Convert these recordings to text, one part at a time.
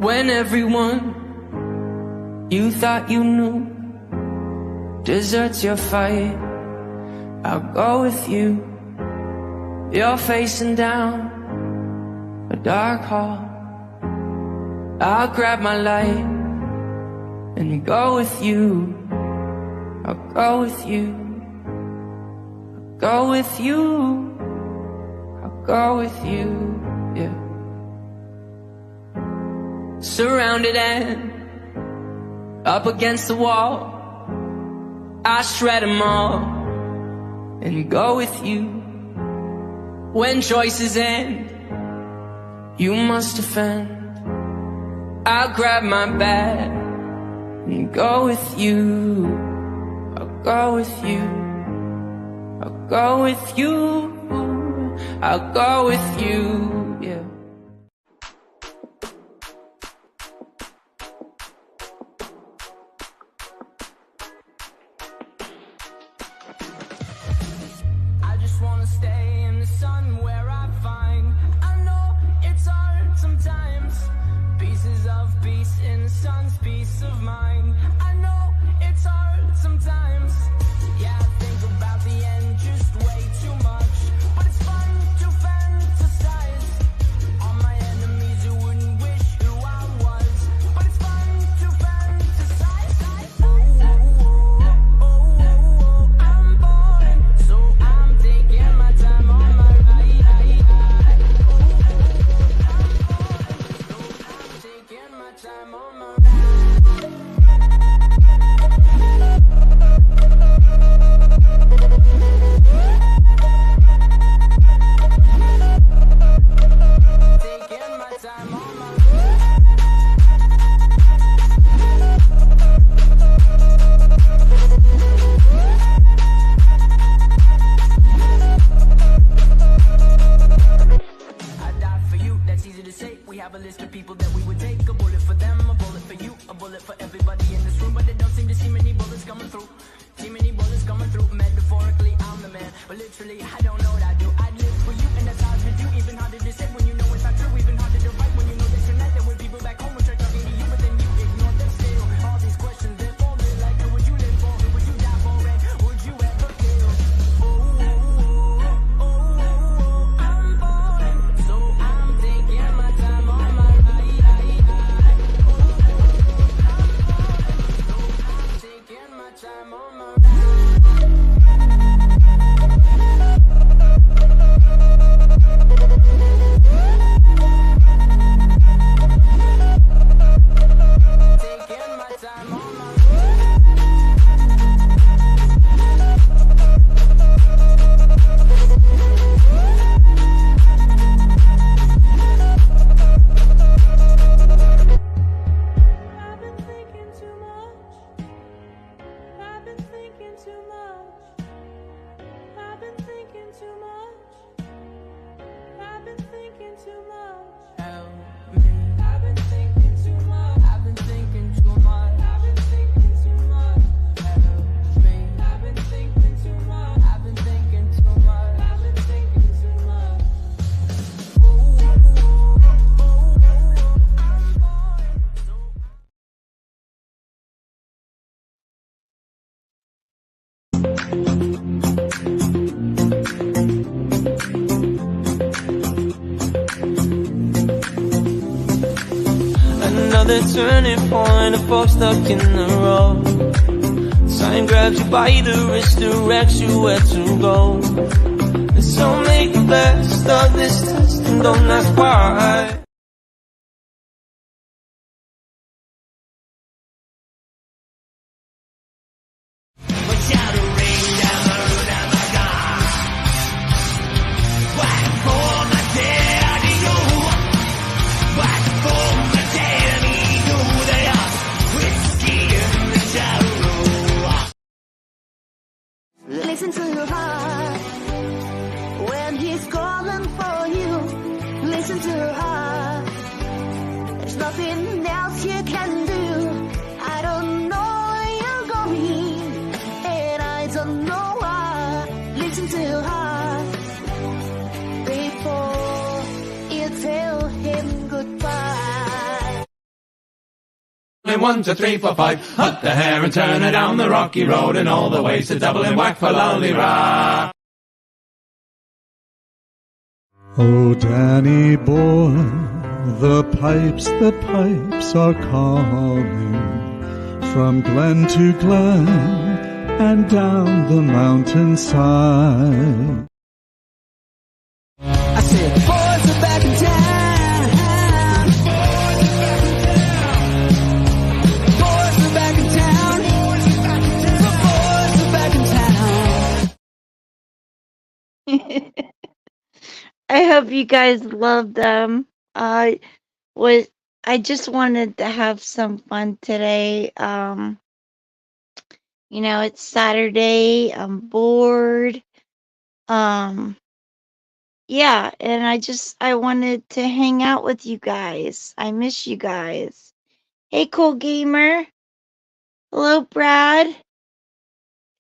When everyone you thought you knew deserts your fight, I'll go with you. You're facing down a dark hall. I'll grab my light and go with you. I'll go with you. I'll go with you. I'll go with you, yeah. Surrounded and up against the wall, I shred them all and go with you. When choices end, you must defend. I'll grab my bat and go with you. I'll go with you. I'll go with you. I'll go with you, yeah. I just wanna stay in the sun where I find. I know it's hard sometimes. Pieces of peace in the sun's peace of mind. I know it's hard sometimes. Yeah, I think about the end just way too much. But it's fun to fantasize on my enemies who wouldn't wish who I was. But it's fun to fantasize. Oh, oh, oh, oh, oh, oh, I'm bored, so I'm taking my time on my ride. Oh, oh, I'm bored, so I'm taking my time on my ride. We have a list of people that we would take. A bullet for them, a bullet for you, a bullet for everybody in this room. But they don't seem to see many bullets coming through. See many bullets coming through. Metaphorically, I'm the man, but literally, I don't know what I do. I live for you, and that's hard to do. Even harder to say when you know it's not true. Even harder to write when you know that you're not there with people back home who try talking to you, but then you ignore them still. All these questions, they're forming like, who would you live for? Who would you die for? And would you ever kill? Oh, oh, oh, oh, oh, I'm bored, so I'm taking my time on my ride. Oh, oh, I'm bored, so I'm taking my time on my ride. Taking my time on my I've been thinking too much. I've been thinking too much. I've been thinking too much. I've been thinking too much. Help me. I've been thinking too much. I've been thinking too much. I've been thinking too much. Help me. I've been thinking too much. I've been thinking too much. I've been thinking too much. Oh, oh, oh, oh, oh, I'm bored, so Another turning point, a fork stuck in the road. Time grabs you by the wrist, directs you where to go. And so make the best of this test and don't ask why. Listen to your heart when he's calling for you. Listen to your heart. There's nothing else you can do. I don't know where you're going, and I don't know why. Listen to your heart before you tell him goodbye. in 1, 2, 3, 4, 5. Hut the hare and turn her down the rocky road and all the way to Dublin, whack for Lollyrah. Oh, Danny boy, the pipes are calling from glen to glen and down the mountainside. I said, boys are back in town. Boys are back in town. The boys are back in town. I hope you guys love them. Was I just wanted to have some fun today. It's Saturday. I'm bored. Yeah, and I wanted to hang out with you guys. I miss you guys. Hey, Cool Gamer. Hello, Brad.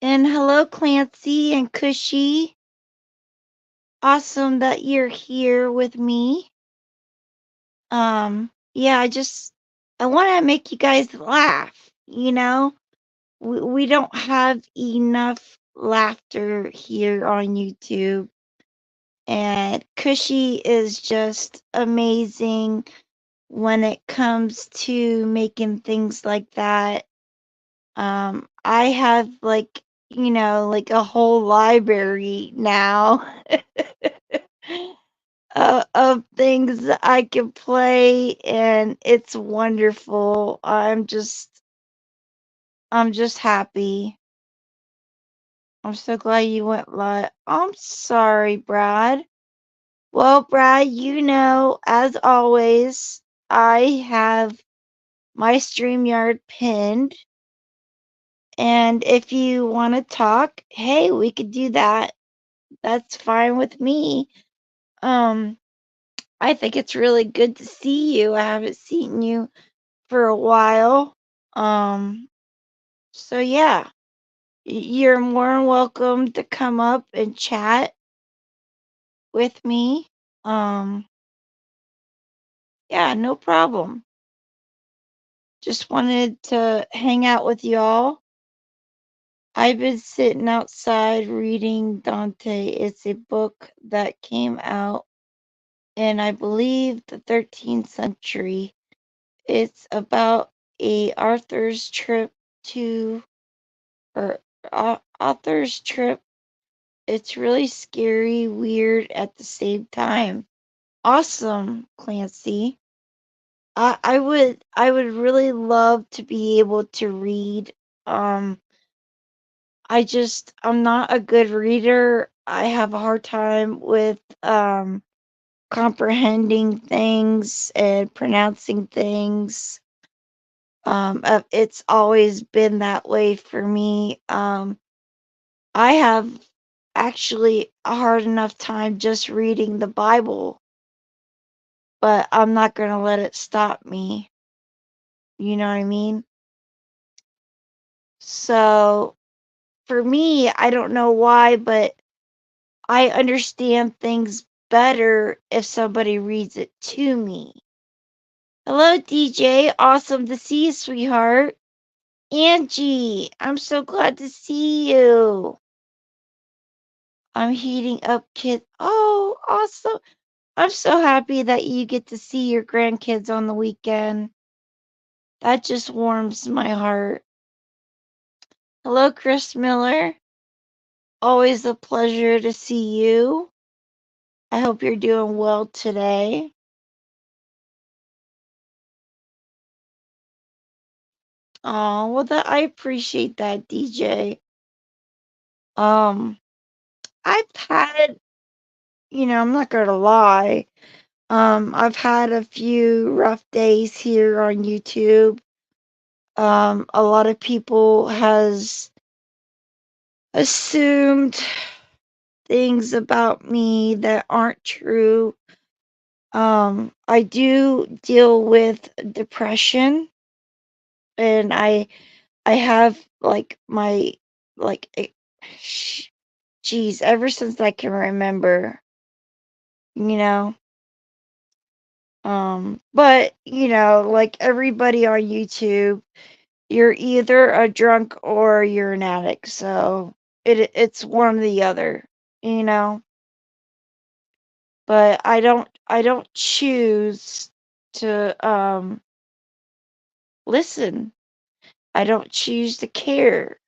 And hello, Clancy and Cushy. Awesome that you're here with me. Yeah, I want to make you guys laugh. We don't have enough laughter here on YouTube. And Cushy is just amazing when it comes to making things like that. I have like a whole library now of things that I can play, and it's wonderful. I'm just happy. I'm so glad you went live. I'm sorry, Brad. Well, Brad, as always, I have my StreamYard pinned. And if you want to talk, hey, we could do that. That's fine with me. I think it's really good to see you. I haven't seen you for a while. So yeah, you're more than welcome to come up and chat with me. Yeah, no problem. Just wanted to hang out with y'all. I've been sitting outside reading Dante. It's a book that came out in, I believe, the 13th century. It's about a Arthur's trip to, or author's trip. It's really scary, weird at the same time. Awesome, Clancy. I would really love to be able to read. I'm not a good reader. I have a hard time with comprehending things and pronouncing things. It's always been that way for me. I have actually a hard enough time just reading the Bible, but I'm not going to let it stop me. You know what I mean? So for me, I don't know why, but I understand things better if somebody reads it to me. Hello, DJ. Awesome to see you, sweetheart. Angie, I'm so glad to see you. I'm heating up kids. Oh, awesome. I'm so happy that you get to see your grandkids on the weekend. That just warms my heart. Hello, Chris Miller. Always a pleasure to see you. I hope you're doing well today. Oh, well, I appreciate that, DJ. Um, I've had, I'm not gonna lie. I've had a few rough days here on YouTube. A lot of people has assumed things about me that aren't true. I do deal with depression, and I have like my like geez, ever since I can remember, you know, But like everybody on YouTube, you're either a drunk or you're an addict. So it's one or the other, you know. But I don't choose to listen. I don't choose to care.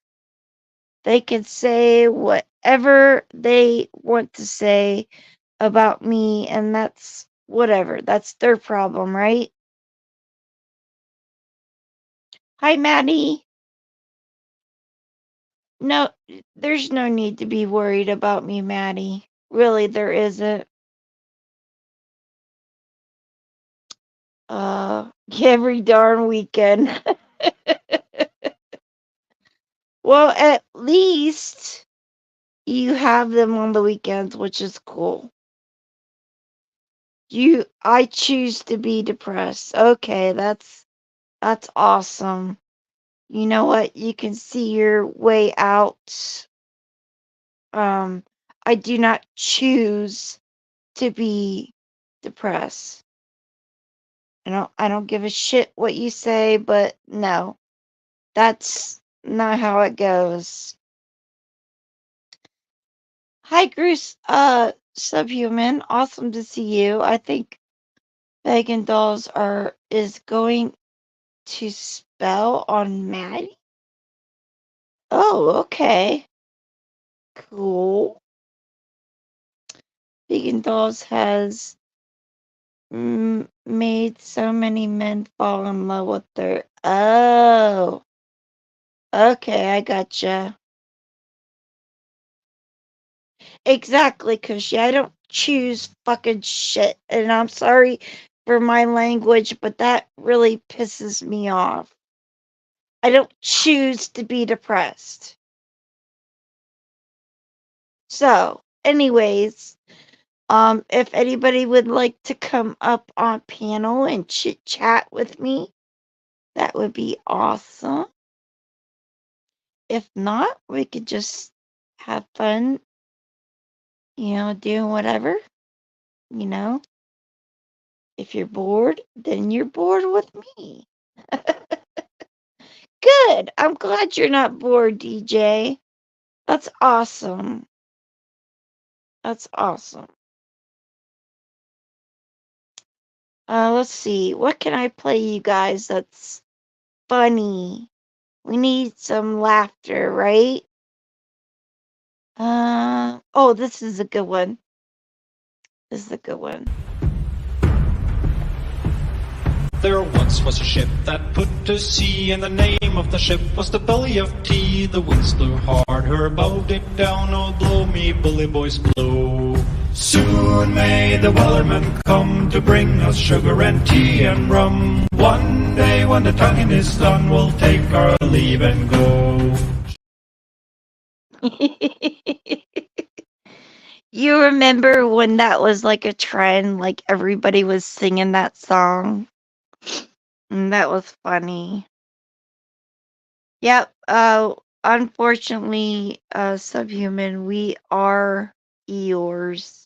They can say whatever they want to say about me, and that's whatever. That's their problem, right? Hi, Maddie. No, there's no need to be worried about me, Maddie. Really, there isn't. Every darn weekend. Well, at least you have them on the weekends, which is cool. I choose to be depressed. Okay, that's awesome. You know what? You can see your way out. I do not choose to be depressed. I don't give a shit what you say, but no. That's not how it goes. Hi, Bruce, Subhuman. Awesome to see you. I think Megan Dolls is going to spell on Maddie. Oh, okay. Cool. Megan Dolls has made so many men fall in love with her. Oh, okay, I gotcha. Exactly, Cushy. I don't choose fucking shit. And I'm sorry for my language, but that really pisses me off. I don't choose to be depressed. So, anyways, if anybody would like to come up on panel and chit chat with me, that would be awesome. If not, we could just have fun, doing whatever, you know. If you're bored, then you're bored with me. Good. I'm glad you're not bored, DJ. That's awesome. That's awesome. Let's see. What can I play you guys that's funny? We need some laughter, right? Oh, this is a good one. This is a good one. There once was a ship that put to sea, and the name of the ship was the Belly of Tea. The winds blew hard, her bow dipped down, oh blow me bully boys blow. Soon may the wellerman come to bring us sugar and tea and rum. One day when the tonguing is done, we'll take our leave and go. You remember when that was like a trend, like everybody was singing that song? And that was funny. Yep, unfortunately, Subhuman, we are Eeyores.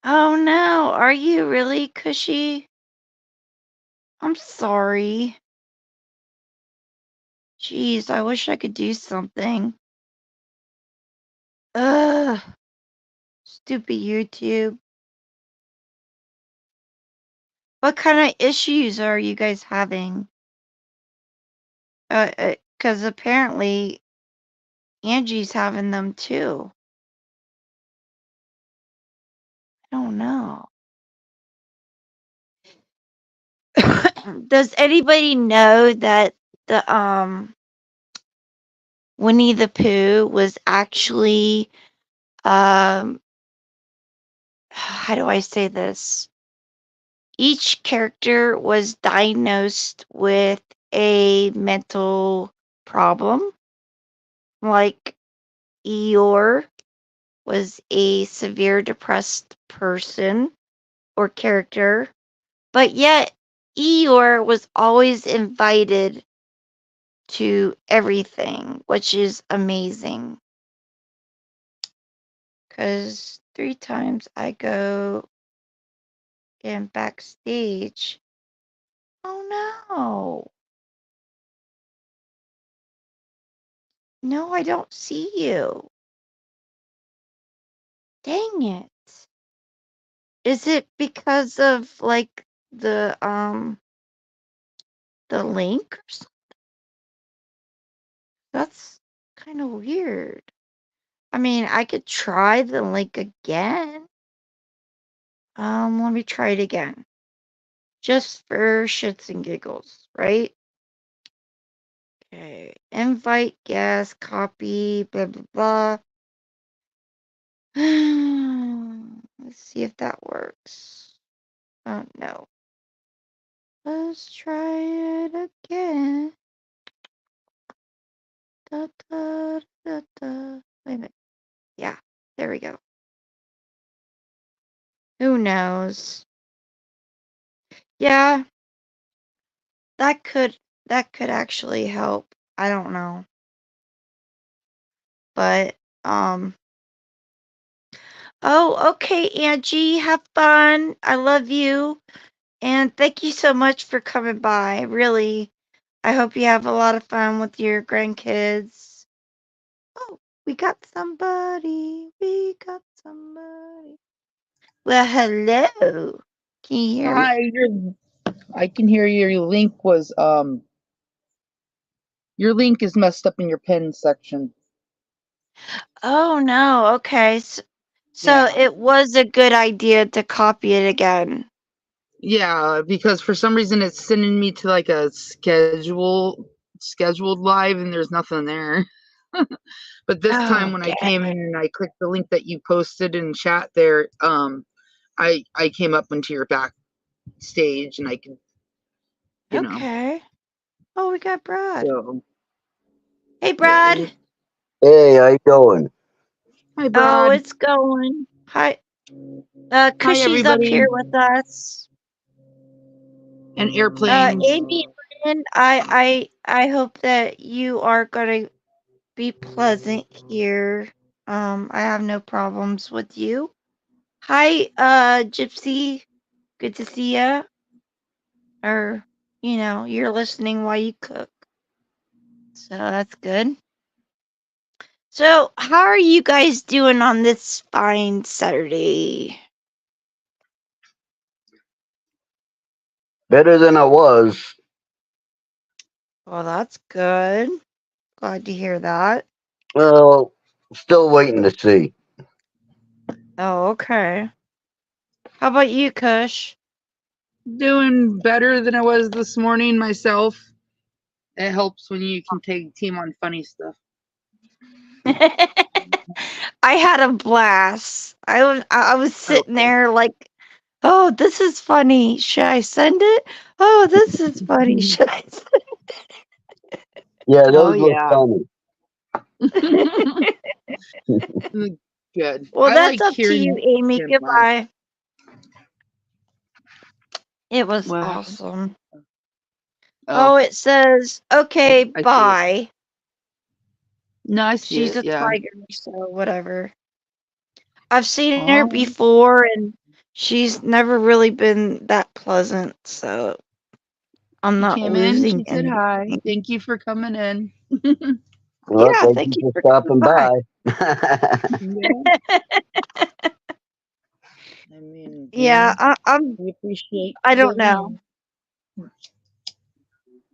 Oh no, are you really, Cushy? I'm sorry. Jeez, I wish I could do something. Ugh, stupid YouTube. What kind of issues are you guys having? Because apparently Angie's having them too. I don't know. Does anybody know that the Winnie the Pooh was actually how do I say this? Each character was diagnosed with a mental problem. Like Eeyore was a severe depressed person or character, but yet Eeyore was always invited to everything, which is amazing. 'cause 3 times I go in backstage. Oh no. No, I don't see you. Dang it. Is it because of like the link or something? That's kind of weird. I mean, I could try the link again. Let me try it again. Just for shits and giggles, right? Okay. Invite guest, copy, blah blah blah. Let's see if that works. Oh no. Let's try it again. Da, da, da, da. Wait a minute. Yeah, there we go. Who knows? Yeah, that could actually help. I don't know. But oh, okay, Angie, have fun. I love you. And thank you so much for coming by. Really. I hope you have a lot of fun with your grandkids. Oh, we got somebody. We got somebody. Well, hello. Can you hear me? Hi, I can hear you. Your link is messed up in your pin section. Oh no. Okay. So Yeah. it was a good idea to copy it again. Yeah, because for some reason it's sending me to like a scheduled live and there's nothing there. But this time Oh, when I dang. came in and I clicked the link that you posted in chat there, I came up into your backstage and I could, you know. Okay. Oh, we got Brad. So Hey, yeah. Brad. Hey, how you doing? Hi, Oh, Brad. it's going. Hi. Hi, Cushy's up everybody. here with us. And airplanes. Amy, Lynn, I hope that you are gonna be pleasant here. I have no problems with you. Hi, Gypsy. Good to see ya. Or, you're listening while you cook. So that's good. So, how are you guys doing on this fine Saturday? Better than I was. Well, that's good. Glad to hear that. Well, still waiting to see. Oh, okay. How about you, Kush? Doing better than I was this morning myself. It helps when you can take team on funny stuff. I had a blast. I was sitting Okay. there like, oh, this is funny. Should I send it? Oh, this is funny. Should I send Yeah, Oh those were yeah. funny. Good. Well, I that's like up to you, hearing Amy. him laugh. Goodbye. It was What happened? awesome. Oh, Oh, it says, okay, I see it. bye. No, I see She's it. a Yeah. tiger, so whatever. I've seen her Oh, before, and she's never really been that pleasant, so I'm she not came in. losing She said anything. hi. Thank you for coming in. Well, Yeah, thank thank you you for for stopping coming by. Yeah. I mean, Yeah, we appreciate I the don't know. room.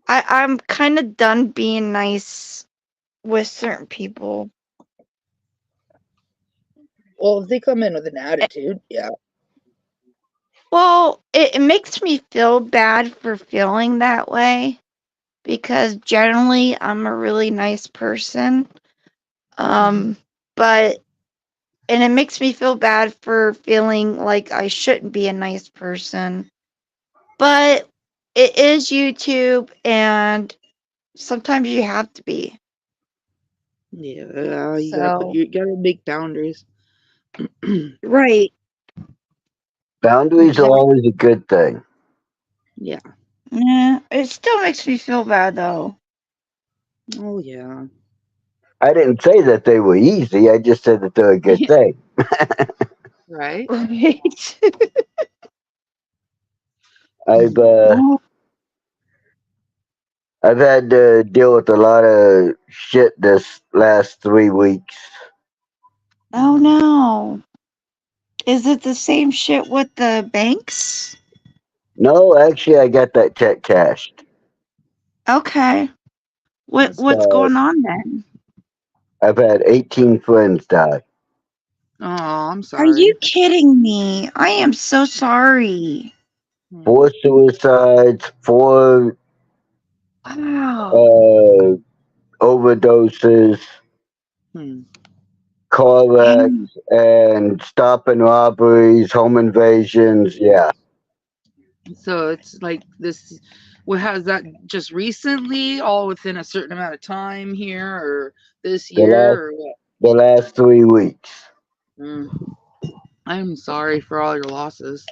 I'm kind of done being nice with certain people. Well, if they come in with an attitude, yeah. Well, it makes me feel bad for feeling that way because generally I'm a really nice person. But and it makes me feel bad for feeling like I shouldn't be a nice person. But it is YouTube and sometimes you have to be. Yeah, So, you gotta make boundaries. right. Boundaries are Exactly. always a good thing. Yeah. Yeah, it still makes me feel bad though. Oh yeah. I didn't say that they were easy. I just said that they're a good thing. Right? Right. I've Oh, I've had to deal with a lot of shit this last 3 weeks. oh no. Is it the same shit with the banks? No, actually, I got that check cashed. Okay. That's What's But going on then? I've had 18 friends die. Oh, I'm Are you sorry. kidding me? I am so sorry. 4 Hmm. suicides, 4 Wow. uh, overdoses, Hmm. car wrecks, Dang. and stop and robberies, home invasions. Yeah, So it's like this. What has that just recently, all within a certain amount of time here, or this the last year, or what? the last 3 weeks. Hmm. I'm sorry for all your losses.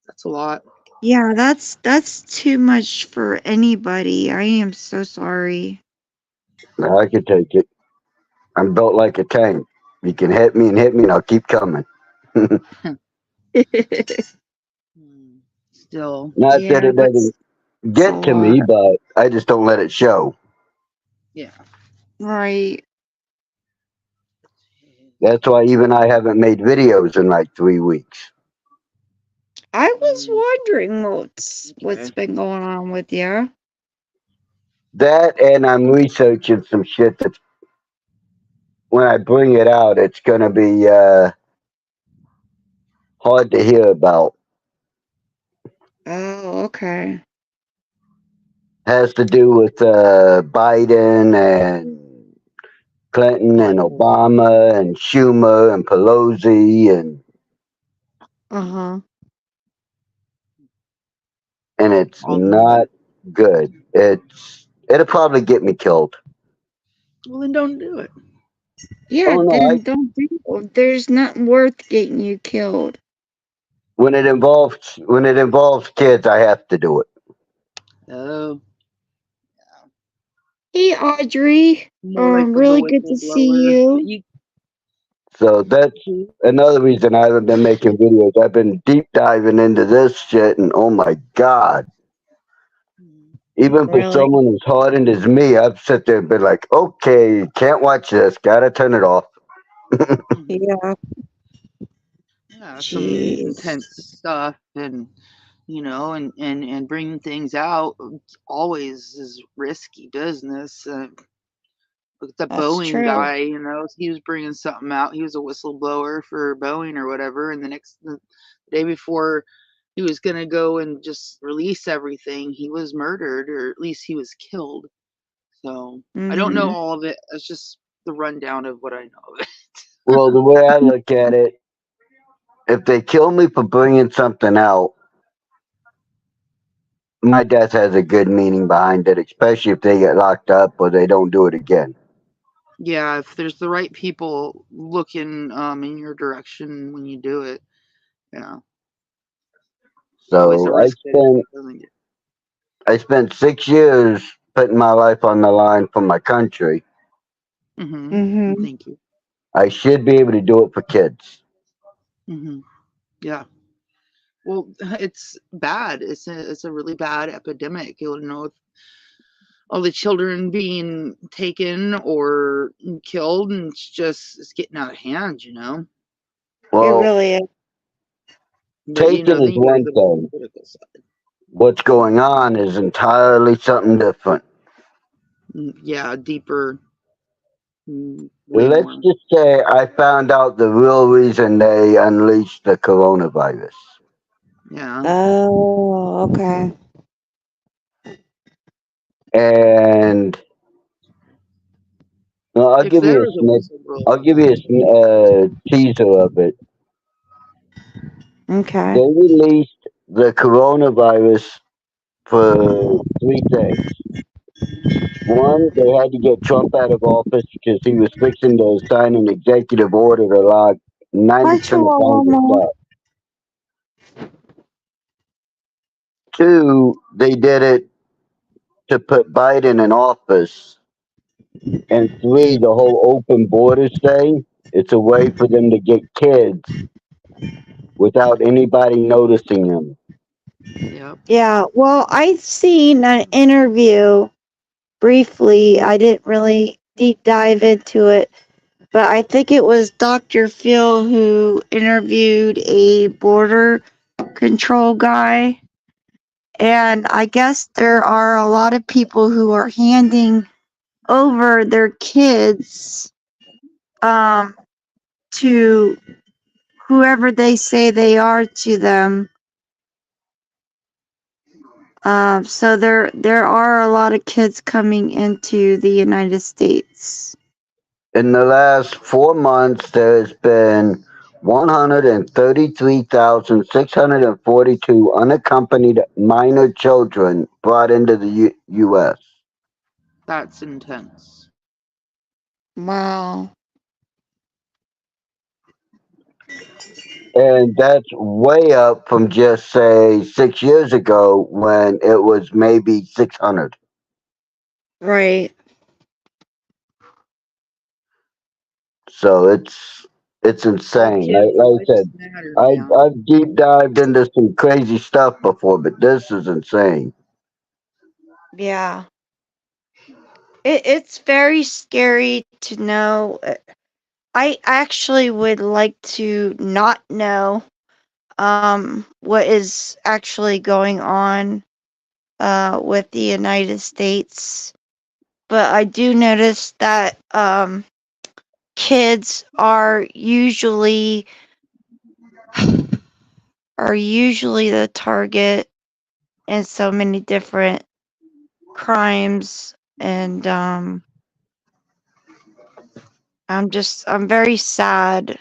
That's a lot. Yeah, that's too much for anybody. I am so sorry. Now, I can take it. I'm built like a tank. You can hit me and hit me, and I'll keep coming. Hmm. Still, Not that Yeah, it doesn't that's a get to lot. me, but I just don't let it show. yeah. Right. That's why even I haven't made videos in like 3 weeks. I was Hmm. wondering what's Okay. been going on with you. That and I'm researching some shit that's when I bring it out, it's gonna be hard to hear about. Oh, okay. Has to do with Biden and Clinton and Oh, Obama and Schumer and Pelosi Uh-huh. and it's all them. not good. It'll probably get me killed. Well, then don't do it. Yeah, Oh no, then don't do. There's nothing worth getting you killed. when it involves kids, I have to do it. Oh, Hey, Audrey. more like the Really good to see whistleblower. But you. you, So that's another reason I haven't been making videos. I've been deep diving into this shit, and oh my god. Even for Really? someone as hardened as me, I've sit there and been like, okay, can't watch this, gotta turn it off. Yeah. yeah, some Jeez. intense stuff, and and bringing things out always is risky business. Look at the That's Boeing true. guy. He was bringing something out. He was a whistleblower for Boeing or whatever, and the day before he was gonna go and just release everything, he was murdered, or at least he was killed. So I don't know Mm-hmm. all of it. It's just the rundown of what I know of it. Well, the way I look at it, if they kill me for bringing something out, my death has a good meaning behind it, especially if they get locked up or they don't do it again. Yeah, if there's the right people looking in your direction when you do it, yeah, it's always a So risk that it doesn't get. I spent 6 years putting my life on the line for my country. Mm-hmm. Mm-hmm. Thank you. I should be able to do it for kids. Mm-hmm. Yeah. Well, it's bad. It's a really bad epidemic. With all the children being taken or killed, and it's getting out of hand. It Well, really is. But taking then is you guys one have the thing. political side. What's going on is entirely something different. Yeah, deeper, way Let's more. just say I found out the real reason they unleashed the coronavirus. Yeah. Oh, okay. And well, I'll If give there you a was a snip. whistleblower, I'll give you yeah. a teaser of it. Okay. They released the coronavirus for 3 things. One, they had to get Trump out of office because he was fixing to sign an executive order to lock Hi, 90% of Congress Chihuahua. up. Two, they did it to put Biden in office And three, the whole open borders thing. It's a way for them to get kids without anybody noticing them. Yep. Yeah, well, I've seen an interview briefly. I didn't really deep dive into it, but I think it was Dr. Phil who interviewed a border control guy. And I guess there are a lot of people who are handing over their kids to whoever they say they are to them. So there are a lot of kids coming into the United States. In the last 4 months, there's been 133,642 unaccompanied minor children brought into the U.S. That's intense. Wow. And that's way up from just, say, 6 years ago when it was maybe 600. Right. So it's All insane. kids' Like I lives said, matter now. I've deep dived into some crazy stuff before, but this is insane. Yeah. It's very scary to know. I actually would like to not know what is actually going on with the United States. But I do notice that kids are usually the target in so many different crimes, and I'm very sad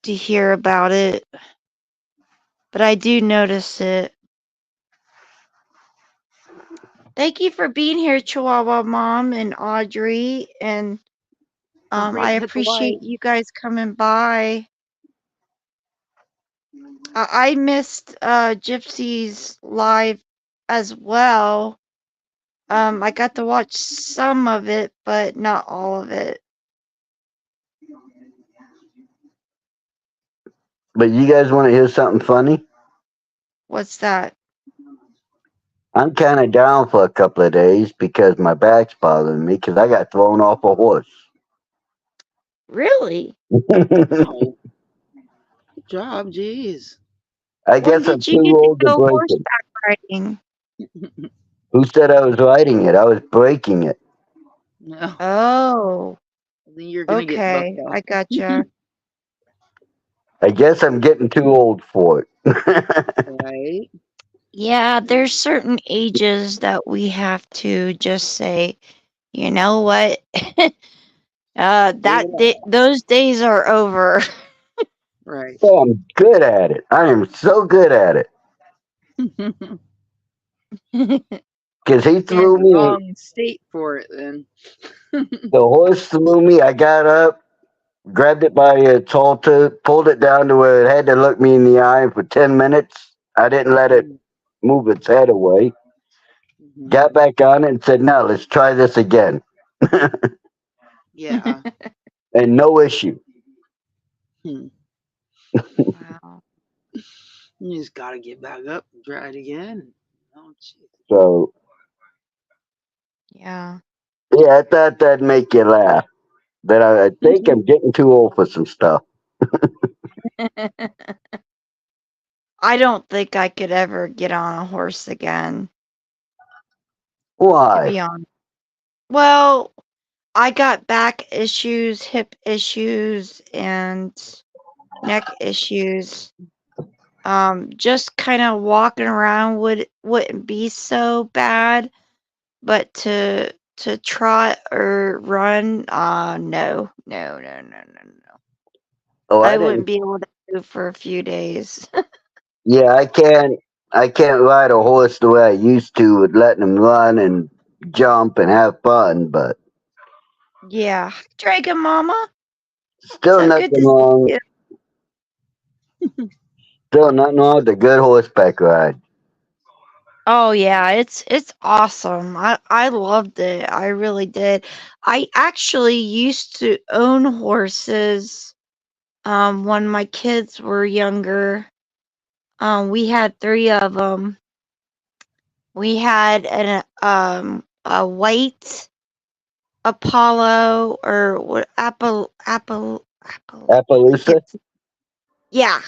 to hear about it, but I do notice it. Thank you for being here, Chihuahua Mom and Audrey, and Don't I forget to hit the like. appreciate you guys coming by. I missed Gypsy's live as well. I got to watch some of it, but not all of it. But you guys want to hear something funny? What's that? I'm kind of down for a couple of days because my back's bothering me because I got thrown off a horse. Really? Wow. Good job. Jeez. I When guess I'm did you too get to old to go break it. horseback riding? Who said I was riding it? I was breaking it. No. Oh, Then you're gonna get okay. bucked off. I gotcha. I guess I'm getting too old for it. Right? Yeah, there's certain ages that we have to just say, you know what? Give it up. Those days are over. Right. Oh, I'm good at it. I am so good at it. Because he You're in threw the me, wrong state for it then. the horse threw me. I got up, grabbed it by its halter, pulled it down to where it had to look me in the eye. And for 10 minutes, I didn't let it move its head away. Mhm. Got back on it and said, "Now let's try this again." Yeah. And no issue. Hmm. Wow. You just gotta get back up and try it again. Oh, jeez. So, Yeah. yeah, I thought that'd make you laugh. But I think I'm getting too old for some stuff. I don't think I could ever get on a horse again, to Why? be honest. Well, I got back issues, hip issues, and neck issues. Just kind of walking around wouldn't be so bad, but to trot or run, no, no, no, no, no, no. Oh, I I wouldn't didn't. be able to move for a few days. Yeah, I can't. I can't ride a horse the way I used to with letting him run and jump and have fun. But Yeah, Dragon Mama, still so good nothing to see wrong. you. Still nothing wrong with a good horseback ride. Oh yeah, it's awesome. I loved it. I really did. I actually used to own horses when my kids were younger. We had 3 of them. We had a white Apollo or what Apple I Appaloosa? can't yeah.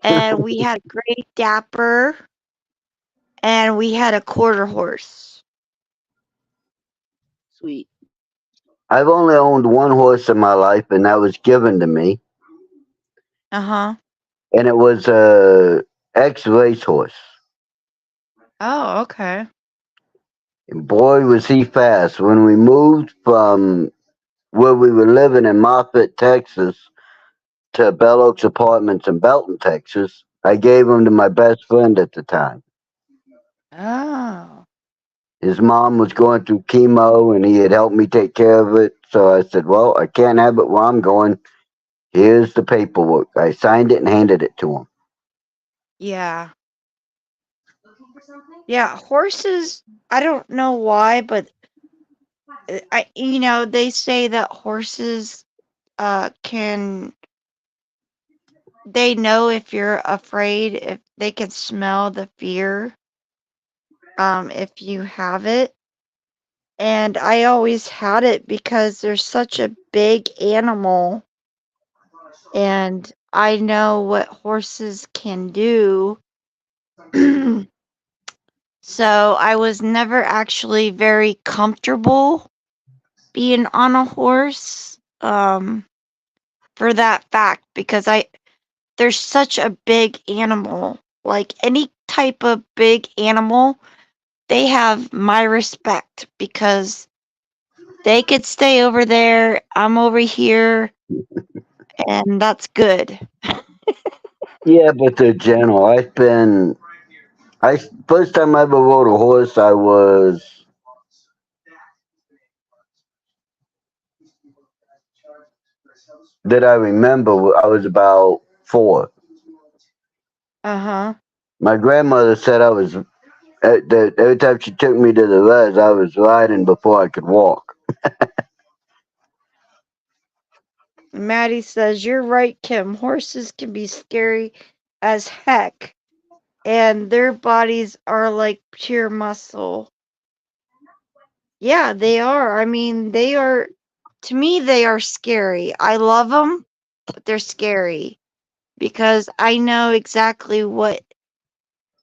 And we had a Great Dapper and we had a quarter horse. Sweet. I've only owned one horse in my life, and that was given to me, Uh-huh. and it was a ex racehorse. Oh, okay. And boy, was he fast. When we moved from where we were living in Moffett, Texas, to Bell Oaks Apartments in Belton, Texas, I gave him to my best friend at the time. Oh. His mom was going through chemo, and he had helped me take care of it. So I said, "Well, I can't have it where I'm going. Here's the paperwork." I signed it and handed it to him. Yeah. Yeah, horses, I don't know why, but they say that horses can they know if you're afraid, if they can smell the fear if you have it. And I always had it because they're such a big animal and I know what horses can do. So I was never actually very comfortable being on a horse for that fact because they're such a big animal. Like any type of big animal, they have my respect because they could stay over there, I'm over here, and that's good. Yeah, but they're gentle. I first time I ever rode a horse, I was that I remember. I was about 4. Uh-huh. My grandmother said I was that every time she took me to the res, I was riding before I could walk. Maddie says, "You're right, Kim. Horses can be scary as heck, and their bodies are like pure muscle." Yeah, they are. I mean, they are, to me, they are scary. I love them, but they're scary because I know exactly what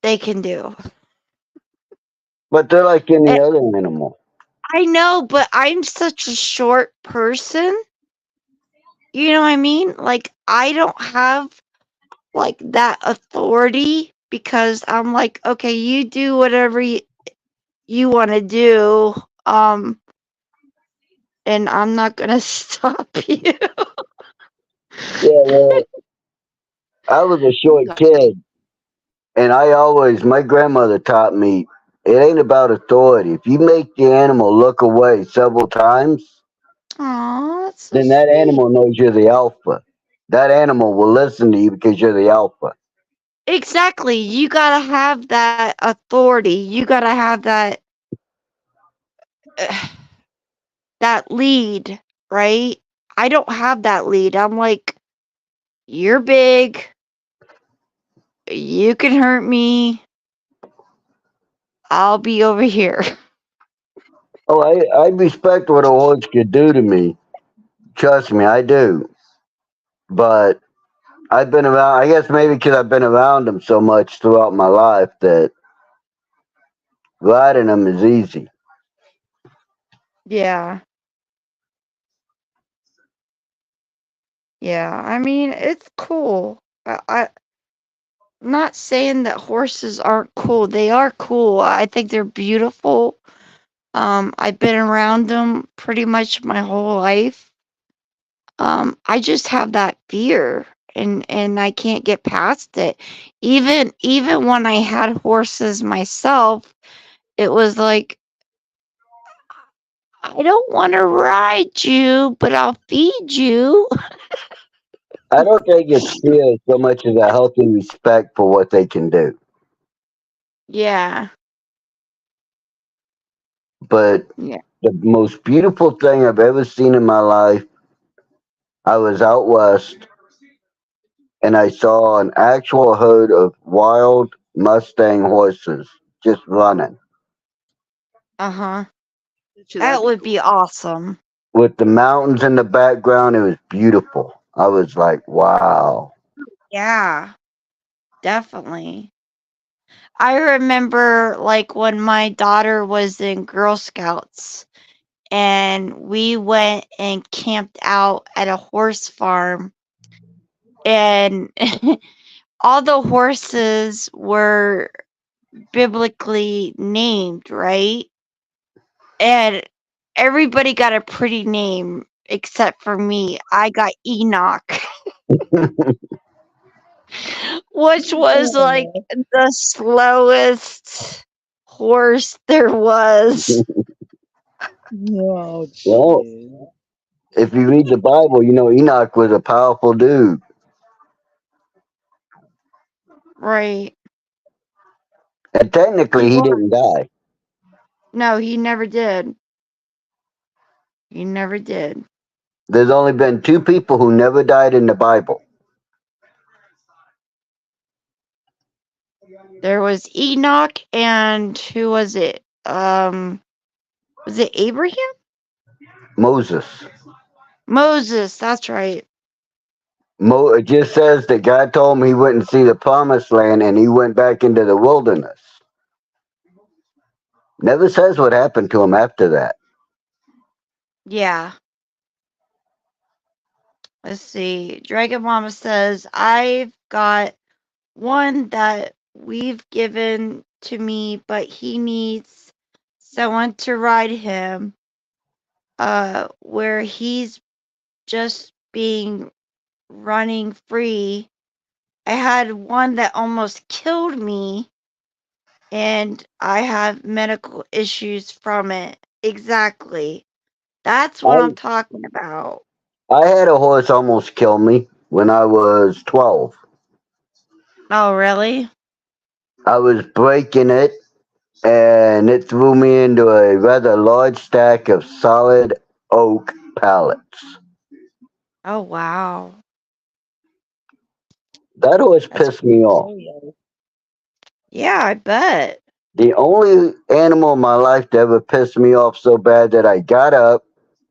they can do. But they're like And any other animal. I know, but I'm such a short person. You know what I mean? Like, I don't have like that authority because I'm like, okay, you do whatever you want to do. And I'm not going to stop you. Yeah, well, I was a You short got kid, and my grandmother taught me it ain't about authority. If you make the animal look away several times, Aw, that's so then that sweet. animal knows you're the alpha. That animal will listen to you because you're the alpha. Exactly. You got to have that authority. You got to have that that lead, right? I don't have that lead. I'm like, you're big. You can hurt me. I'll be over here. Oh, I respect what a horse could do to me. Trust me, I do. But I've been around, I guess maybe because I've been around them so much throughout my life that riding them is easy. Yeah. Yeah. I mean, it's cool. I'm not saying that horses aren't cool. They are cool. I think they're beautiful. I've been around them pretty much my whole life. I just have that fear and I can't get past it. Even when I had horses myself, it was like I don't want to ride you, but I'll feed you. I don't think it's fear so much as a healthy respect for what they can do. Yeah. But Yeah. the most beautiful thing I've ever seen in my life, I was out west and I saw an actual herd of wild Mustang horses just running Uh-huh. That'd That be would cool. be awesome. with the mountains in the background. It was beautiful. I was like, wow. Yeah, definitely. I remember like when my daughter was in Girl Scouts and we went and camped out at a horse farm and all the horses were biblically named, right? And everybody got a pretty name except for me. I got Enoch, which was like the slowest horse there was. Oh, Well, jeez. if you read the Bible, you know Enoch was a powerful dude. Right. And He technically, he was. didn't die. No, he never did. He never did. There's only been two people who never died in the Bible. There was Enoch and who was it Abraham? Moses. Moses, that's right. It just says that God told him he wouldn't see the promised land and he went back into the wilderness. Never says what happened to him after that. Yeah. Let's see. Dragon Mama says, I've got one that we've given to me, but he needs someone to ride him, where he's just being running free. I had one that almost killed me, and I have medical issues from it. Exactly. That's what I'm I, talking about. I had a horse almost kill me when I was 12. Oh, really? I was breaking it and it threw me into a rather large stack of solid oak pallets. Oh, wow. That horse That's pissed me off. Yeah, I bet. The only animal in my life that ever pissed me off so bad that I got up,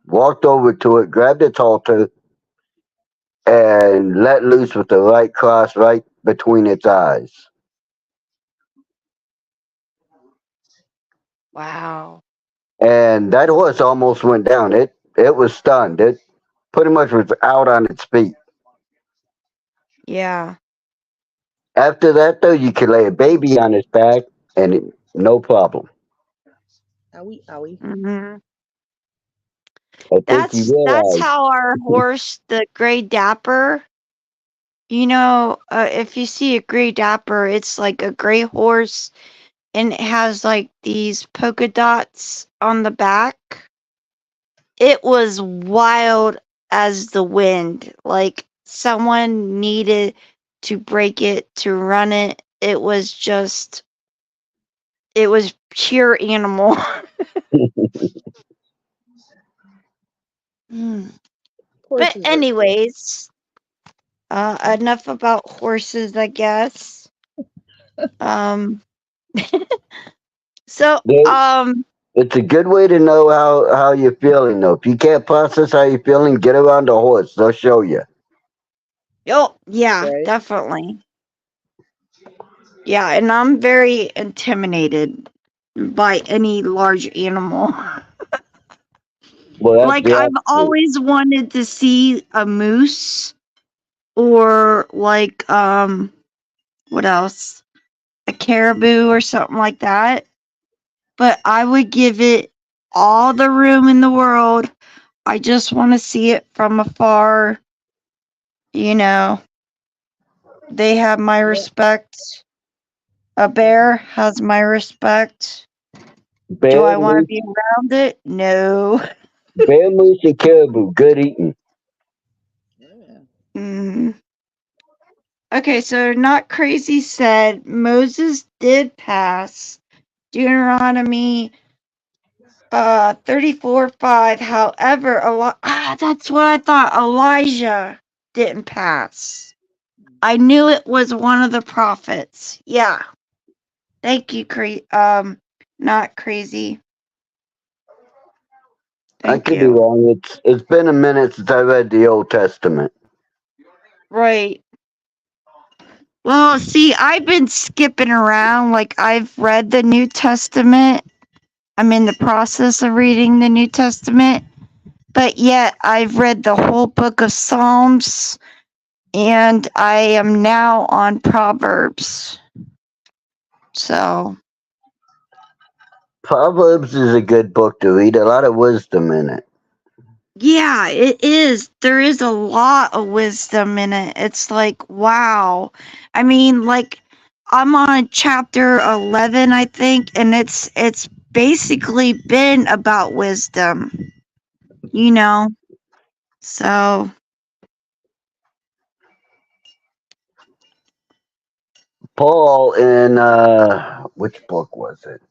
walked over to it, grabbed its halter, and let loose with the right cross right between its eyes. Wow. And that horse almost went down. It was stunned. It pretty much was out on its feet. Yeah. After that, though, you could lay a baby on its back and no problem. Owie, owie. hmm I think you That's realize. how our horse, the Gray Dapper, if you see a Gray Dapper, it's like a gray horse and it has like these polka dots on the back. It was wild as the wind. Like someone needed to break it, to run it. It was pure animal. Hmm. But Horses are cool. anyways, enough about horses, I guess. Um, so, It's a good way to know how you're feeling, though. If you can't process how you're feeling, get around a horse. They'll show you. yeah, Right? definitely. Yeah, and I'm very intimidated by any large animal. Well, that's Like, the I've opposite. always wanted to see a moose or, like, what else? A caribou or something like that. But I would give it all the room in the world. I just want to see it from afar. You know, they have my respect. A bear has my respect. Do I Bear, want to moose, be around it? No. bear, moose, and caribou. Good eating. Yeah. Mm. Okay, so Not Crazy said Moses did pass Deuteronomy 34:5. However, that's what I thought. Elijah didn't pass. I knew it was one of the prophets. Yeah. Thank you, not crazy. I Thank could be you. wrong. It's been a minute since I read the Old Testament. Right. Well, see, I've been skipping around. Like, I've read the New Testament. I'm in the process of reading the New Testament. But yet, I've read the whole book of Psalms. And I am now on Proverbs. So, Proverbs is a good book to read. A lot of wisdom in it. yeah, it is. There is a lot of wisdom in it. It's like, wow. I mean, like, I'm on chapter 11, I think, and it's basically been about wisdom, you know? So, Paul in which book was it?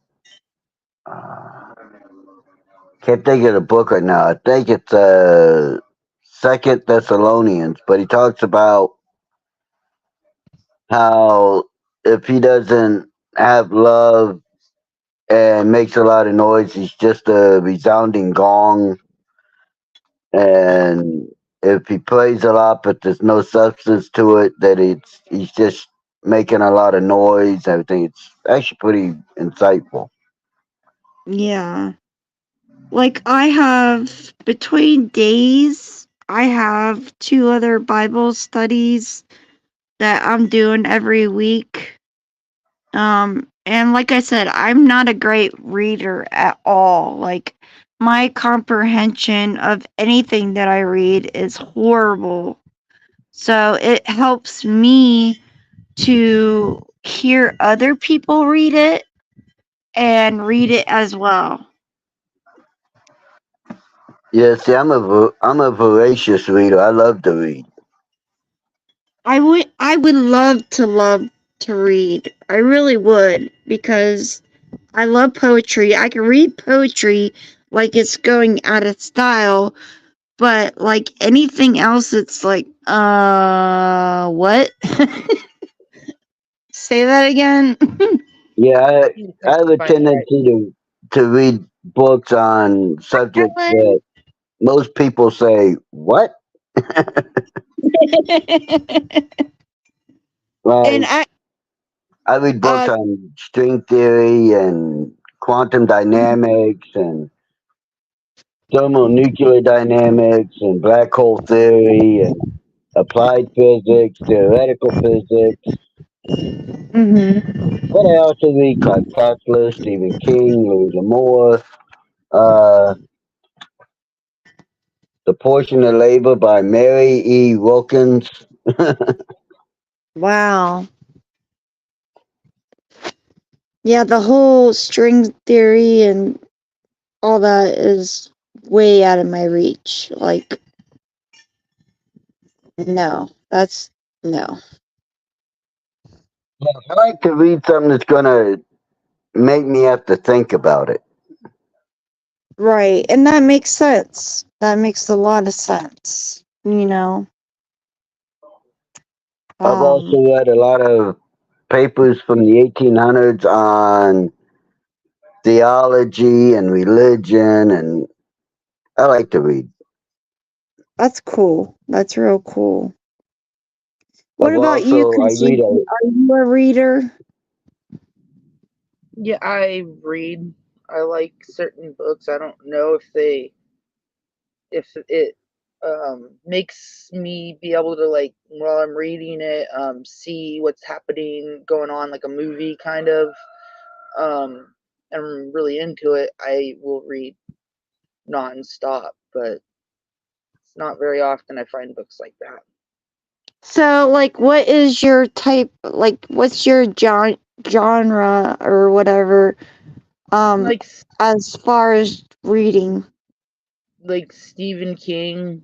Can't think of the book right now. I think it's Second Thessalonians, but he talks about how if he doesn't have love and makes a lot of noise, he's just a resounding gong. And if he plays a lot but there's no substance to it, that he's just making a lot of noise. Everything. It's actually pretty insightful. yeah. Like, I have, between days, I have 2 other Bible studies that I'm doing every week. And like I said, I'm not a great reader at all. Like, my comprehension of anything that I read is horrible. So it helps me to hear other people read it and read it as well. Yeah, see, I'm a voracious reader. I love to read. I would love to read. I really would, because I love poetry. I can read poetry like it's going out of style, but like anything else, it's like, what? Say that again. Yeah, You I have a testify that. tendency to read books on subjects that most people say, "What?" And Like I read books uh, on string theory and quantum dynamics and thermonuclear dynamics and black hole theory and applied physics, theoretical physics. mhm. But I also read Clark Kessler, Stephen King, Louis L'Amour, uh, The Portion of Labor by Mary E. Wilkins. Wow. Yeah, the whole string theory and all that is way out of my reach. Like, no, that's no. I like to read something that's going to make me have to think about it. Right. And that makes sense. That makes a lot of sense. You know. I've Um, also read a lot of papers from the 1800s on theology and religion, and I like to read. that's cool. That's real cool. What I've about you, also I Chrissy? read a Are you a reader? Yeah, I read. I like certain books. I don't know if it makes me be able to, like, while I'm reading it, see what's happening going on, like a movie kind of. And I'm really into it. I will read nonstop, but it's not very often I find books like that. So, like, what is your type? Like, what's your genre or whatever? Um, Like as far as reading. Stephen King.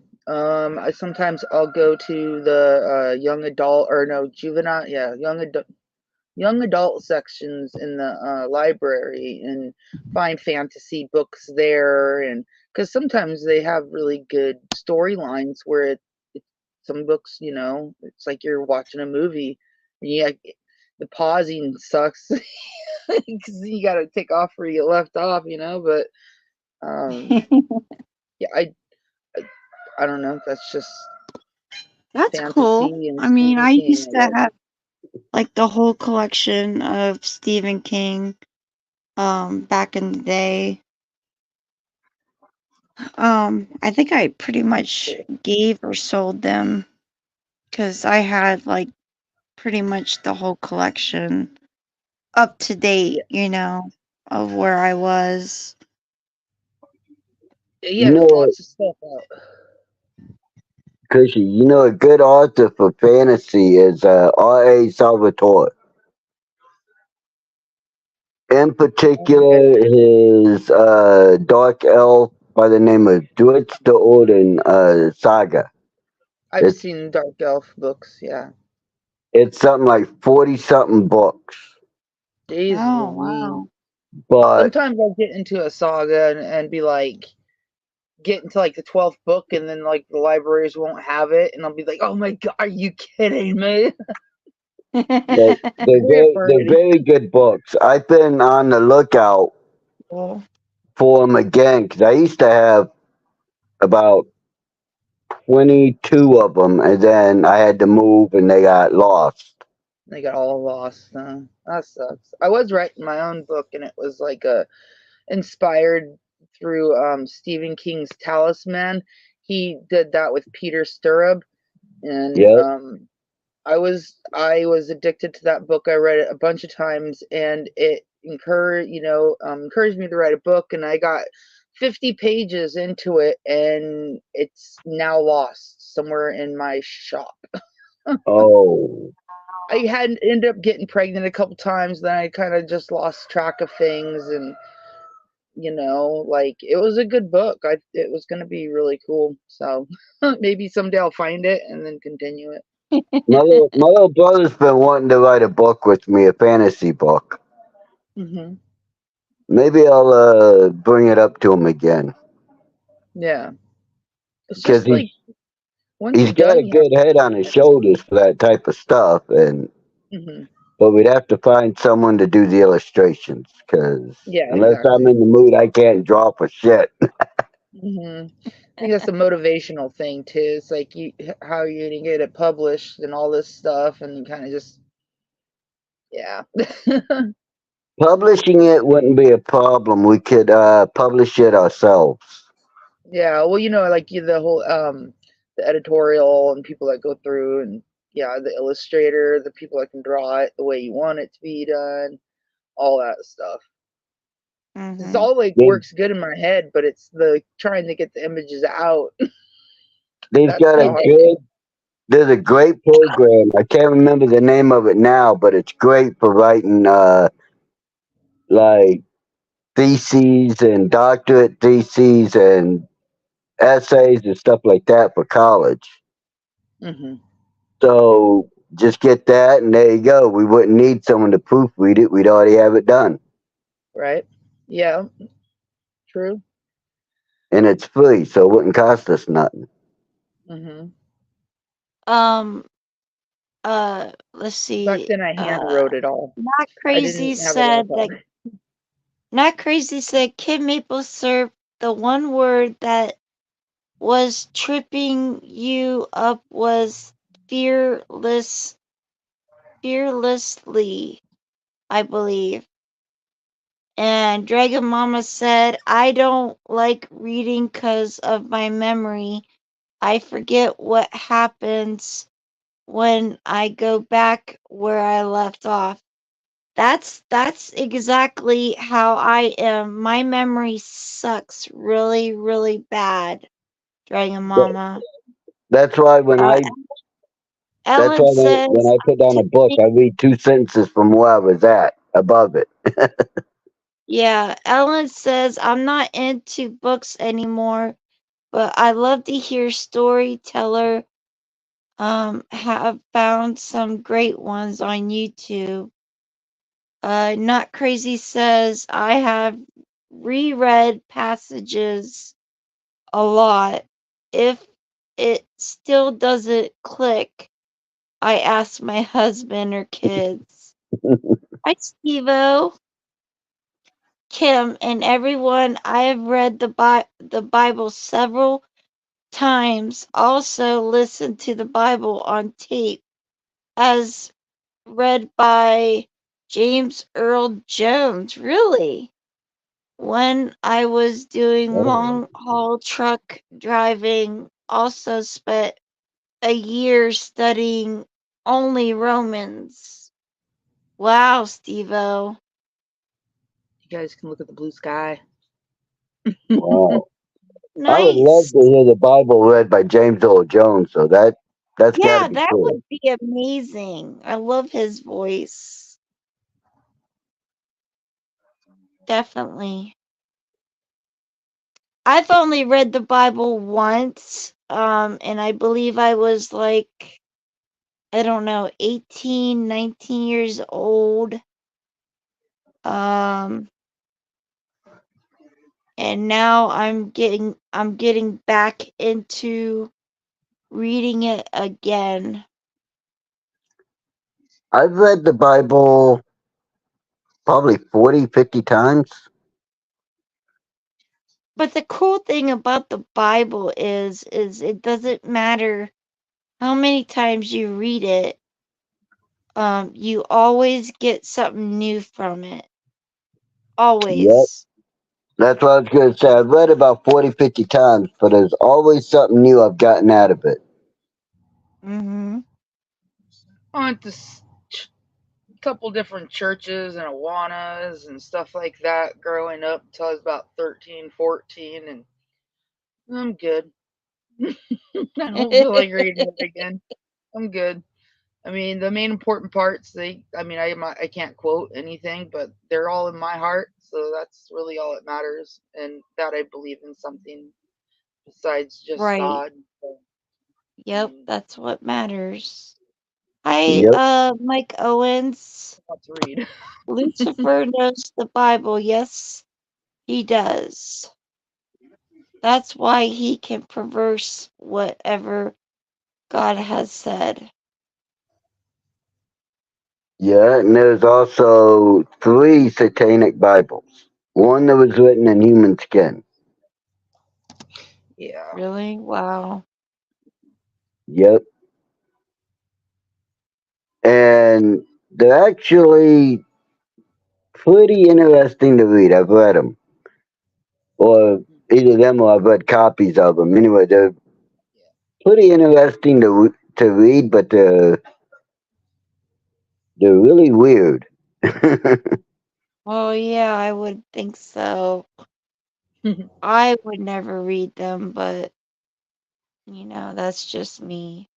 I sometimes I'll go to the young adult, or no, juvenile, yeah, young adult, young adult sections in the library and find fantasy books there, and because sometimes they have really good storylines where some books, it's like you're watching a movie. Yeah, the pausing sucks because you got to take off where you left off, but yeah, I don't know, that's just That's cool. fantasy and I mean, Stephen I King, used I to guess. have like the whole collection of Stephen King back in the day. I think I pretty much gave or sold them because I had like pretty much the whole collection up to date, Yeah, of where I was. he You has know what, lots of stuff out. Cushy, you know a good author for fantasy is R.A. Salvatore. In particular, his Dark Elf by the name of Durch the Orden saga. I've It's seen Dark Elf books, yeah. it's something like 40 something books, Days Oh, Louise. wow. but Sometimes I'll get into a saga and be like, get into like the 12th book, and then like the libraries won't have it, and I'll be like, oh my god, are you kidding me? Hurry up they're already. very good books. I've been on the lookout Cool. for them again because I used to have about 22 of them, and then I had to move and they got lost. They got all lost. That sucks. I was writing my own book, and it was like inspired through Stephen King's Talisman. He did that with Peter Sturrup, and Yep. I was addicted to that book. I read it a bunch of times, and it encouraged me to write a book. And I got 50 pages into it, and it's now lost somewhere in my shop. Oh, I had ended up getting pregnant a couple times. Then I kind of just lost track of things, and like it was a good book. It was going to be really cool. So maybe someday I'll find it and then continue it. my little brother's been wanting to write a book with me, a fantasy book. Hmm. Maybe I'll bring it up to him again Yeah, it's because just like once he's you're got done, a you have good head on his shoulders for that type of stuff, and to. Hmm. but we'd have to find someone to do the illustrations because Yeah, unless I'm exactly. in the mood, I can't draw for shit. Hmm. I think that's a motivational thing too. It's like how you're gonna get it published and all this stuff, and you kind of just yeah. Publishing it wouldn't be a problem. We could publish it ourselves. Yeah, well, like the whole the editorial and people that go through, and yeah, the illustrator, the people that can draw it the way you want it to be done, all that stuff. It's Hmm. all like They've, works good in my head, but it's the trying to get the images out. they've That's got the a hard good. There's a great program. I can't remember the name of it now, but it's great for writing like theses and doctorate theses and essays and stuff like that for college. part. Hmm. So just get that, and there you go. We wouldn't need someone to proofread it. We'd already have it done, Right? Yeah, true. and it's free, so it wouldn't cost us nothing. Hmm. Um, let's Back see. then, I hand wrote it all. Not I Crazy didn't have a said laptop. that Not Crazy said Kid Maple syrup, the one word that was tripping you up was fearlessly, I believe. And Dragon Mama said, I don't like reading 'cause of my memory. I forget what happens when I go back where I left off. That's exactly how I am. My memory sucks really, really bad, Dragon But Mama. that's why Uh, that's Ellen why when says, I put down a book, I read two sentences from where I was at above it. yeah, Ellen says, I'm not into books anymore, but I love to hear storyteller have found some great ones on YouTube. Not Crazy says, I have reread passages a lot. If it still doesn't click, I ask my husband or kids. Hi, Steve-O. Kim, and everyone, I have read the Bible several times. Also listened to the Bible on tape as read by James Earl Jones. Really? When I was doing long haul truck driving, also spent a year studying only Romans. Wow, Steve-O. You guys can look at the blue sky. Wow. I would love Nice. to hear the Bible read by James Earl Jones. So that's got to Yeah, be that cool. would be amazing. I love his voice. Definitely. I've only read the Bible once, and I believe I was like, I don't know, 18, 19 years old. Um, and now I'm getting back into reading it again. I've read the Bible probably 40, 50 times. But the cool thing about the Bible is it doesn't matter how many times you read it, you always get something new from it. Yep. Always. That's what I was going to say. I've read about 40, 50 times, but there's always something new I've gotten out of it. Mm-hmm. I went to couple different churches and Awanas and stuff like that growing up until I was about 13, 14, and I'm good. I don't feel like reading it again. I'm good. I mean, the main important parts, I can't quote anything, but they're all in my heart, so that's really all that matters, and that I believe in something besides just Right. God. So, I Yep, mean, that's what matters. Hi, Yep. Mike Owens. not to read. Lucifer knows the Bible. Yes, he does. That's why he can perverse whatever God has said. Yeah, and there's also 3 satanic Bibles. One that was written in human skin. Yeah. Really? Wow. Yep. And they're actually pretty interesting to read. I've read them. Or either them or I've read copies of them. Anyway, they're pretty interesting to read, but they're really weird. Oh, yeah, I would think so. I would never read them, but, that's just me.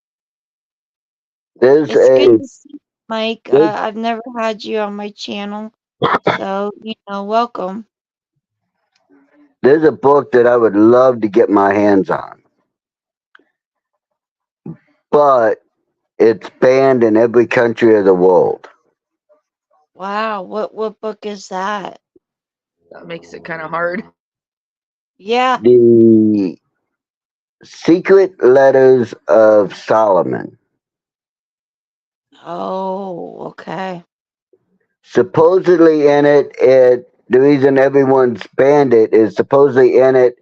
there's It's good a to see you, Mike. there's, I've never had you on my channel, so, welcome. there's a book that I would love to get my hands on, but it's banned in every country of the world. Wow, what book is that? That makes it kind of hard. Yeah. The Secret Letters of Solomon. Oh, okay. Supposedly in it the reason everyone's banned it is supposedly in it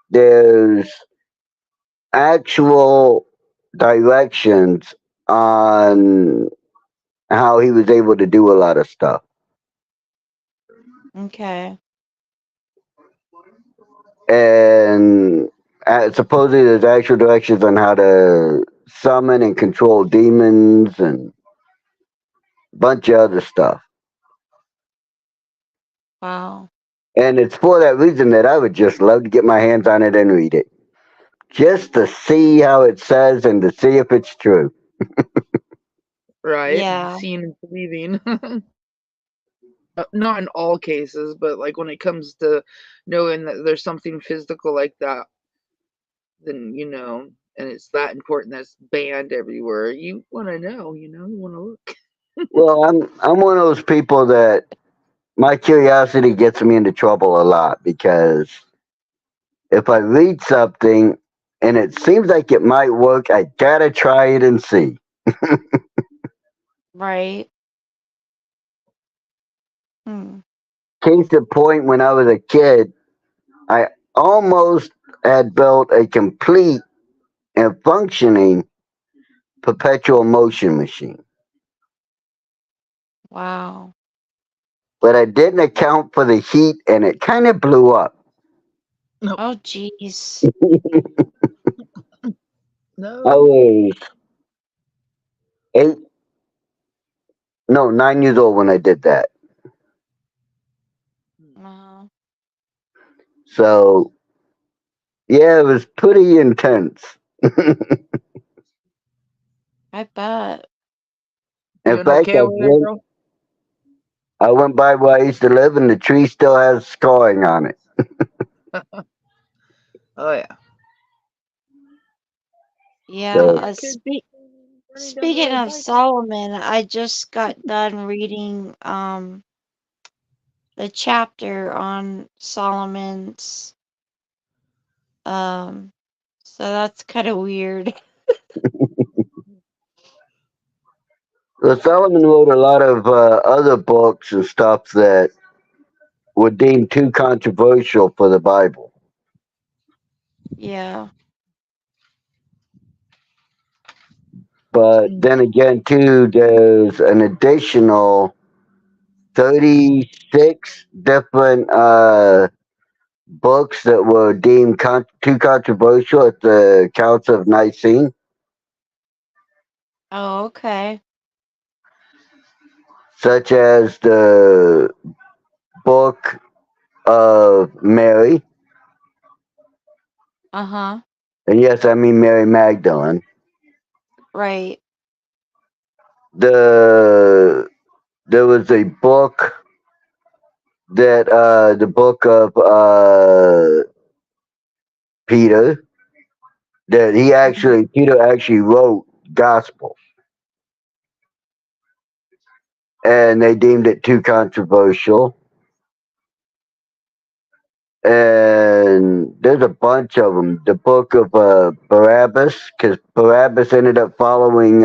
there's actual directions on how he was able to do a lot of stuff. Okay. And supposedly there's actual directions on how to summon and control demons and a bunch of other stuff. Wow. And it's for that reason that I would just love to get my hands on it and read it. Just to see how it says and to see if it's true. Right? Yeah. Seeing and believing. Not in all cases, but like when it comes to knowing that there's something physical like that, then and it's that important that's banned everywhere. You want to know, you want to look. Well, I'm one of those people that my curiosity gets me into trouble a lot because if I read something and it seems like it might work, I gotta try it and see. Right. Hmm. Case in point, when I was a kid, I almost had built a complete and functioning perpetual motion machine, Wow. but I didn't account for the heat and it kind of blew up. No, Oh, jeez. I no. was 8, no, 9 years old when I did that. Uh, So, yeah, it was pretty intense. I bet. In Doing fact, okay over there, girl? I went by where I used to live and the tree still has scarring on it. Oh yeah. Yeah. So, Kids burning down the Speaking old of bike. Solomon, I just got done reading the chapter on Solomon's so that's kind of weird. well, Solomon wrote a lot of other books and stuff that were deemed too controversial for the Bible. Yeah. But then again, too, there's an additional 36 different books that were deemed too controversial at the Council of Nicene, Oh, okay. such as the Book of Mary. Uh-huh. And yes, I mean Mary Magdalene. Right. There was a book that the book of Peter that Peter actually wrote gospel, and they deemed it too controversial. And there's a bunch of them. The book of Barabbas, because Barabbas ended up following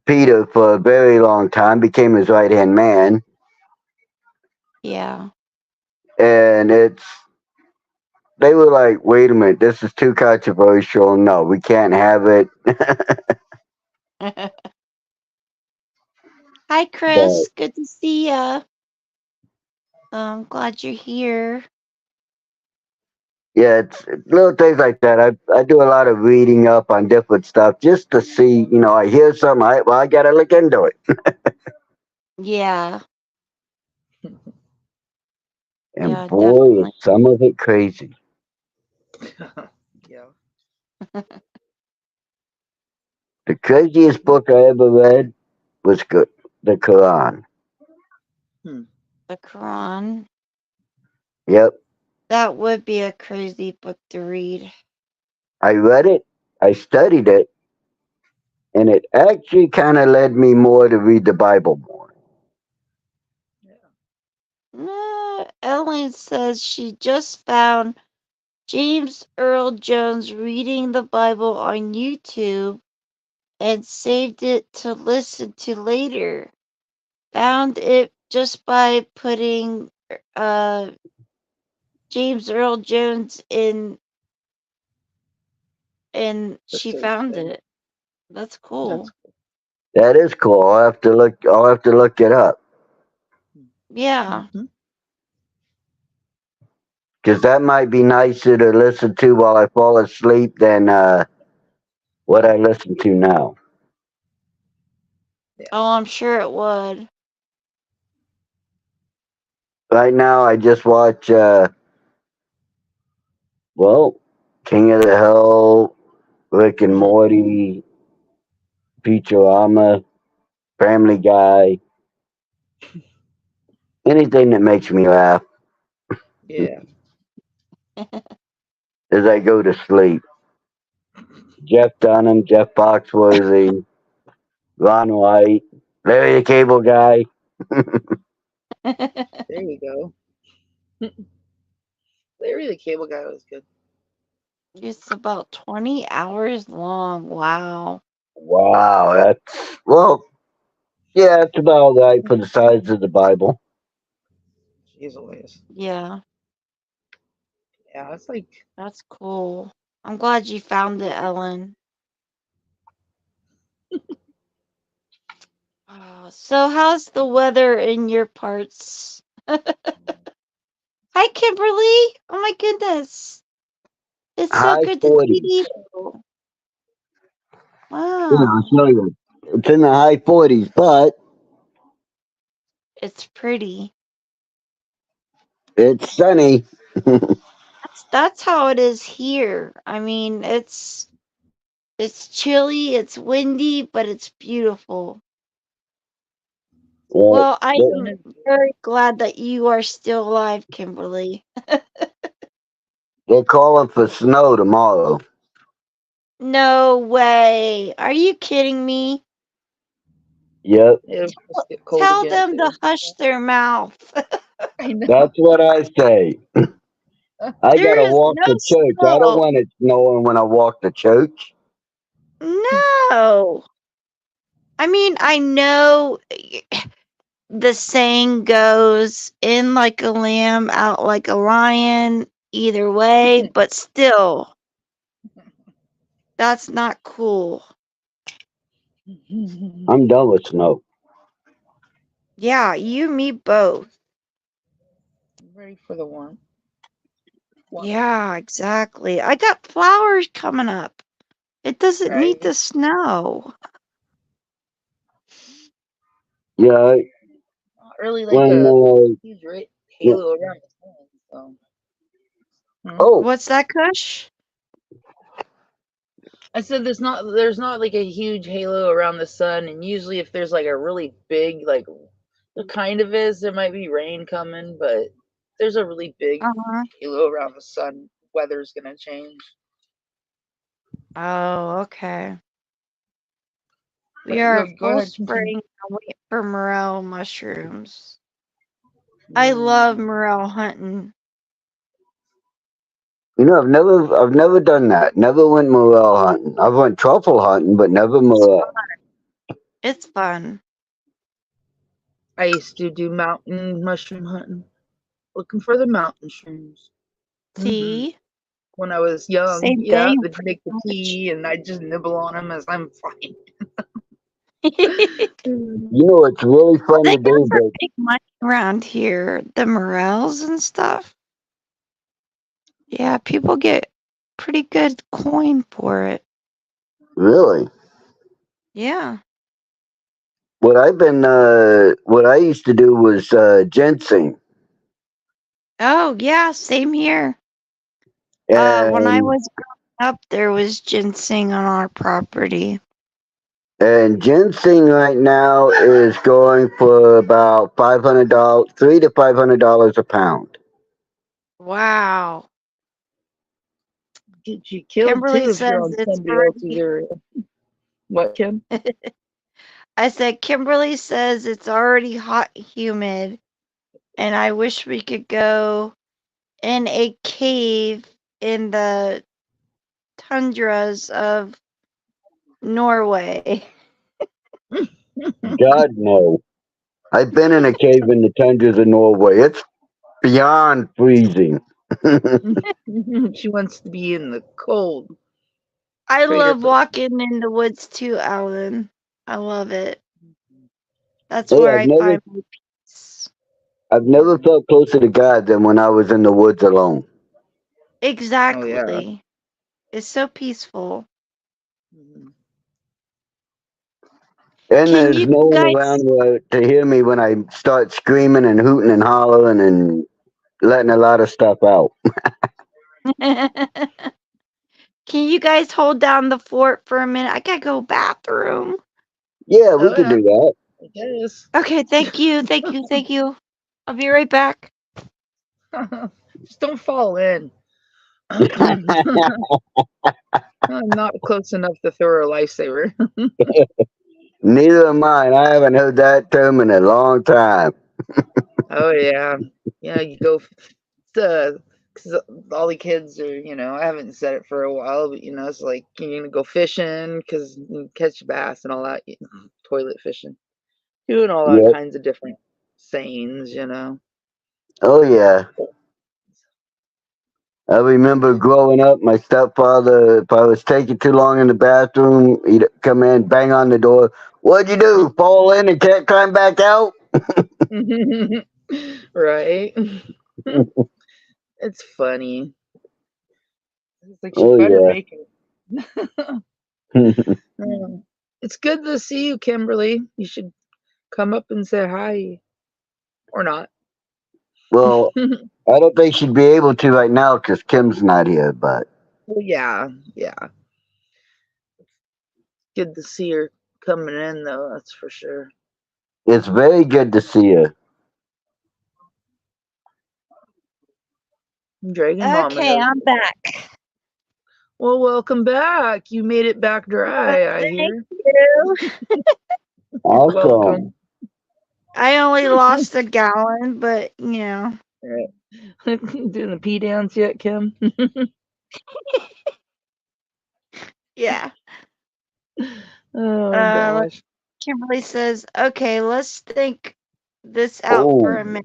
Peter for a very long time, became his right hand man, Yeah. and they were like, wait a minute, this is too controversial. No, we can't have it. Hi, But Chris. Good to see ya. I'm glad you're here. yeah, it's little things like that. I do a lot of reading up on different stuff just to see, I hear something, I gotta look into it. Yeah. And Yeah, boy, is definitely. some of it crazy. Yeah. The craziest book I ever read was the Quran. Hmm. The Quran. Yep, That would be a crazy book to read. I read it, I studied it, and it actually kind of led me more to read the Bible more. Ellen says she just found James Earl Jones reading the Bible on YouTube and saved it to listen to later. Found it just by putting uh James Earl Jones in and The she search found thing. it. That's That's cool. That is cool. I'll have to look it up Yeah. mm-hmm. because that might be nicer to listen to while I fall asleep than what I listen to now. Oh, I'm sure it would. Right now, I just watch well, King of the Hill, Rick and Mm. Morty, Futurama, Family Guy, anything that makes me laugh Yeah. as I go to sleep. Jeff Dunham, Jeff Foxworthy, Ron White. Larry the Cable Guy. There you go. Larry the Cable Guy was good. It's about 20 hours long. Wow. Wow, that's well, yeah, it's about right for the size of the Bible. Jeez Louise. Yeah, Yeah, it's like that's cool. I'm glad you found it, Ellen. So how's the weather in your parts? Hi, Kimberly. Oh my goodness. It's so High good to see 40s. you. Ooh, I'll Wow. show you. It's in the high 40s, but It's pretty. it's sunny. That's how it is here. I mean, it's chilly, it's windy, but it's beautiful. Well, Well, I they, am very glad that you are still alive, Kimberly. they're calling for snow tomorrow. No way. Are you kidding me? Yep, it'll just get cold Tell again them to too. hush their mouth. I know. that's what I say. I There gotta is walk no to church. I don't snow. want it snowing when I walk to church. No. I mean, I know the saying goes in like a lamb, out like a lion, either way, but still, that's not cool. I'm done with snow. Yeah, you, me both. Ready for the warm. Yeah, exactly. I got flowers coming up. It doesn't need Right? the snow. Yeah, Not really like when a huge halo around the sun. So. oh What's that, Kush? I said there's not like a huge halo around the sun, and usually if there's like a really big like there kind of is, there might be rain coming, but there's a really big Uh-huh. halo around the sun, weather's gonna change. Oh, okay. We But are go full ahead, continue. spring wait for morel mushrooms. I love Mm. morel hunting. I've never done that. Never went morel hunting. I've went truffle hunting, but never It's morel. fun. It's fun. I used to do mountain mushroom hunting, looking for the mountain shrooms. See? When I was young, Same yeah, thing they'd make the pretty much. tea, and I just nibble on them as I'm flying. You know, it's really Well, fun they to go do, for but big money around here. The morels and stuff. Yeah, people get pretty good coin for it. really, Yeah. what I used to do was ginseng, Oh, yeah, same here. When I and was growing up, there was ginseng on our property. ginseng right now is going for about $500, $300 to $500 a pound. Wow. Get you killed Kimberly too if you're says on it's somebody else's already. area. What, Kim? I said, Kimberly says it's already hot, humid, and I wish we could go in a cave in the tundras of Norway. God no. I've been in a cave in the tundras of Norway. It's beyond freezing. She wants to be in the cold. I Trade her love for the walking in the woods too, Alan. I love it. That's Hey, where I find my peace. I've never felt closer to God than when I was in the woods alone. Oh yeah. Exactly. It's so peaceful. And Can there's you no one guys around to hear me when I start screaming and hooting and hollering and letting a lot of stuff out. Can you guys hold down the fort for a minute? I gotta go bathroom. Yeah, we Oh could yeah. do that. I guess. Okay, thank you, thank you, thank you. I'll be right back. Just don't fall in. I'm not close enough to throw her a lifesaver. Neither of mine. I haven't heard that term in a long time. Oh yeah, yeah. You go to because all the kids are, I haven't said it for a while, but it's like you're gonna go fishing because you catch bass and all that, toilet fishing, doing all that Yep. kinds of different sayings. Oh yeah. I remember growing up, my stepfather, if I was taking too long in the bathroom, he'd come in, bang on the door. What'd you do? Fall in and can't climb back out? Right. It's funny. It's like she Oh better yeah. make it. It's good to see you, Kimberly. You should come up and say hi, or not. Well, I don't think she'd be able to right now because Kim's not here, but Well, yeah, yeah. Good to see her coming in, though. That's for sure. it's very good to see her. Dragon Mama Okay, knows. I'm back. Well, welcome back. You made it back dry, I Thank hear. you. You're Awesome. welcome. I only lost a gallon, but Right. Doing the pee dance yet, Kim? yeah. Oh gosh. Kimberly says, okay, let's think this out for Oh, a minute.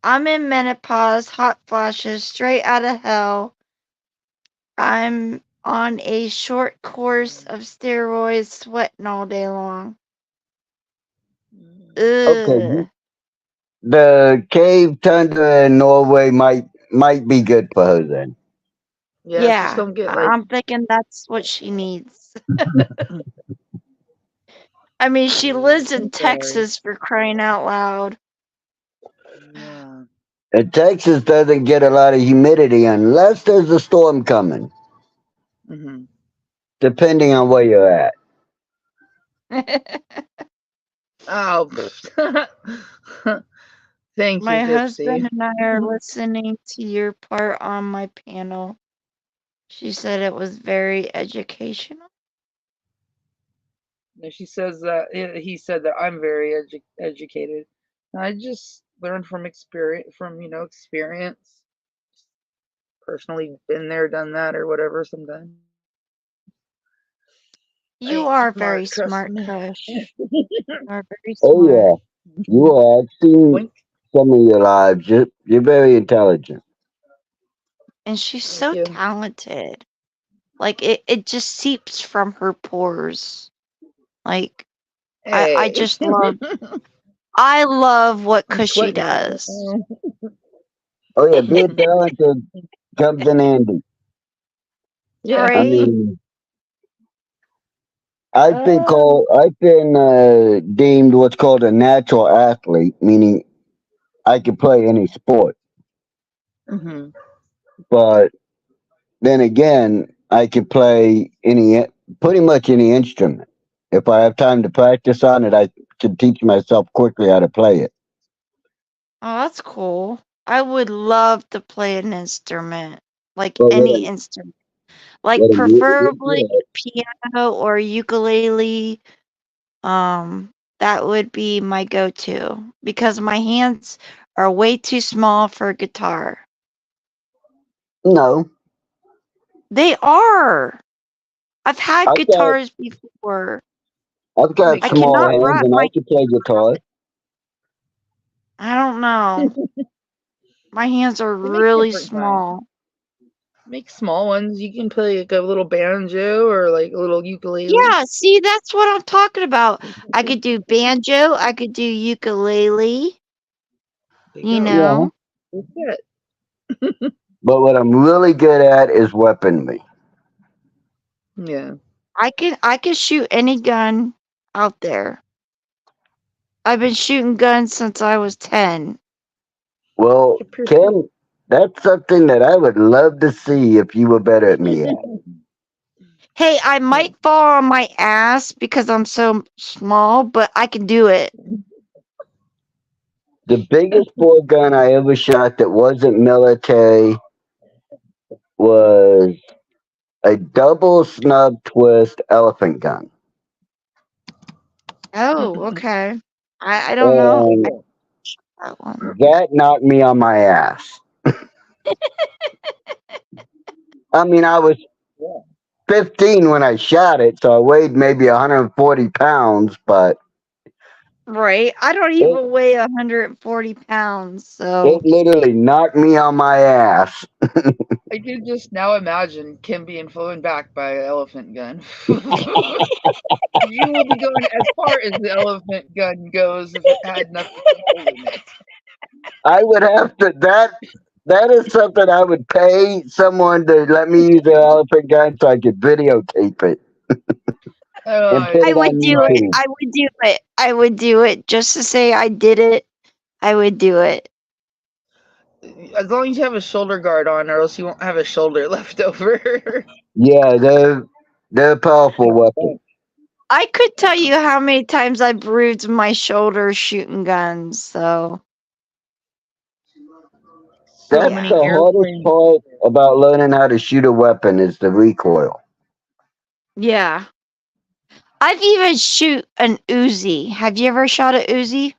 I'm in menopause, hot flashes, straight out of hell. I'm on a short course of steroids, sweating all day long. okay. Ugh. The cave tundra in Norway might be good for her then. Yeah, just Yeah, don't get like. I'm thinking that's what she needs. I mean, she lives in I'm sorry. Texas for crying out loud. Yeah. And Texas doesn't get a lot of humidity unless there's a storm coming, Hmm. depending on where you're at. Oh. Thank you, My Pipsy. husband and I are listening to your part on my panel. She said it was very educational. No, she says that he said that I'm very educated. I just learned from experience. Personally, been there, done that, or whatever. Sometimes I You ain't are smart. very Trust smart, me. Kush. You are very Oh smart. yeah, you are. I've seen Wink. some of your lives. You're very intelligent. And she's Thank so you. talented. Like it just seeps from her pores. Like I Hey, just I love what I'm Cushy sweating on does. it. Oh yeah, being talented comes in handy. I Yeah. Right? mean, Um, I've been deemed what's called a natural athlete, meaning I can play any sport. hmm But then again, I can play pretty much any instrument. If I have time to practice on it, I can teach myself quickly how to play it. Oh, that's cool. I would love to play an instrument. Like But any instrument. Like what I'm really preferably good piano or ukulele. That would be my go-to because my hands are way too small for guitar. no, They are. I've had I've got guitars before. I've you got make I it work small cannot fine. hands wrap and my I can play guitar. I don't know. My hands are You make really different kinds. small. Make small ones. You can play like a little banjo or like a little ukulele. Yeah, see, that's what I'm talking about. I could do banjo, I could do ukulele, There you you go. Yeah. know. That's it. But what I'm really good at is weaponry. Yeah. I can shoot any gun out there. I've been shooting guns since I was 10. Well, You're pretty. Kim, that's something that I would love to see if you were better at me at. Hey, I Yeah. might fall on my ass because I'm so small, but I can do it. The biggest bore gun I ever shot that wasn't military was a double snub twist elephant gun. Oh, okay. I don't know. And That one. that knocked me on my ass. I mean, I was 15 when I shot it, so I weighed maybe 140 pounds, but Right. I don't it, even weigh 140 pounds, it so literally knocked me on my ass. I can just now imagine Kim being flown back by an elephant gun. You will be going as far as the elephant gun goes if it had nothing holding it. I would have to that is something I would pay someone to let me use their elephant gun so I could videotape it and put I it would on do it. YouTube. I would do it. I would do it just to say I did it. I would do it. As long as you have a shoulder guard on, or else you won't have a shoulder left over. Yeah, they're a powerful weapon. I could tell you how many times I bruised my shoulder shooting guns, so So That's many yeah. the hardest airplanes. part about learning how to shoot a weapon is the recoil. Yeah. I've even shoot an Uzi. Have you ever shot a Uzi?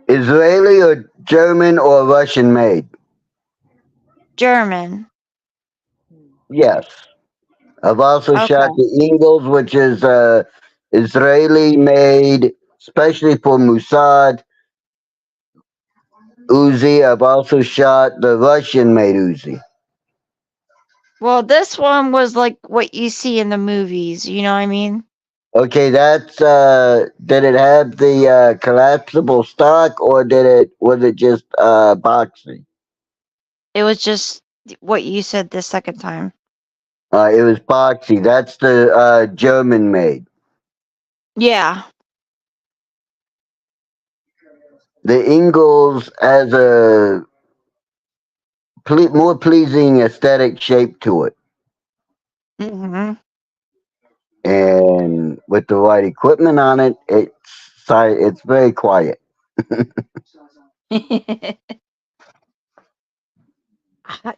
Israeli or German or Russian made? German. Yes. I've also shot Okay. the Eagles, which is Israeli made, especially for Mossad Uzi. I've also shot the Russian made Uzi. Well, this one was like what you see in the movies, you know what I mean? Okay, that's did it have the collapsible stock or was it just boxy? It was just what you said the second time. It was boxy. That's the German made. Yeah. The Ingles has a more pleasing aesthetic shape to it, Mhm. and with the right equipment on it, it's very quiet.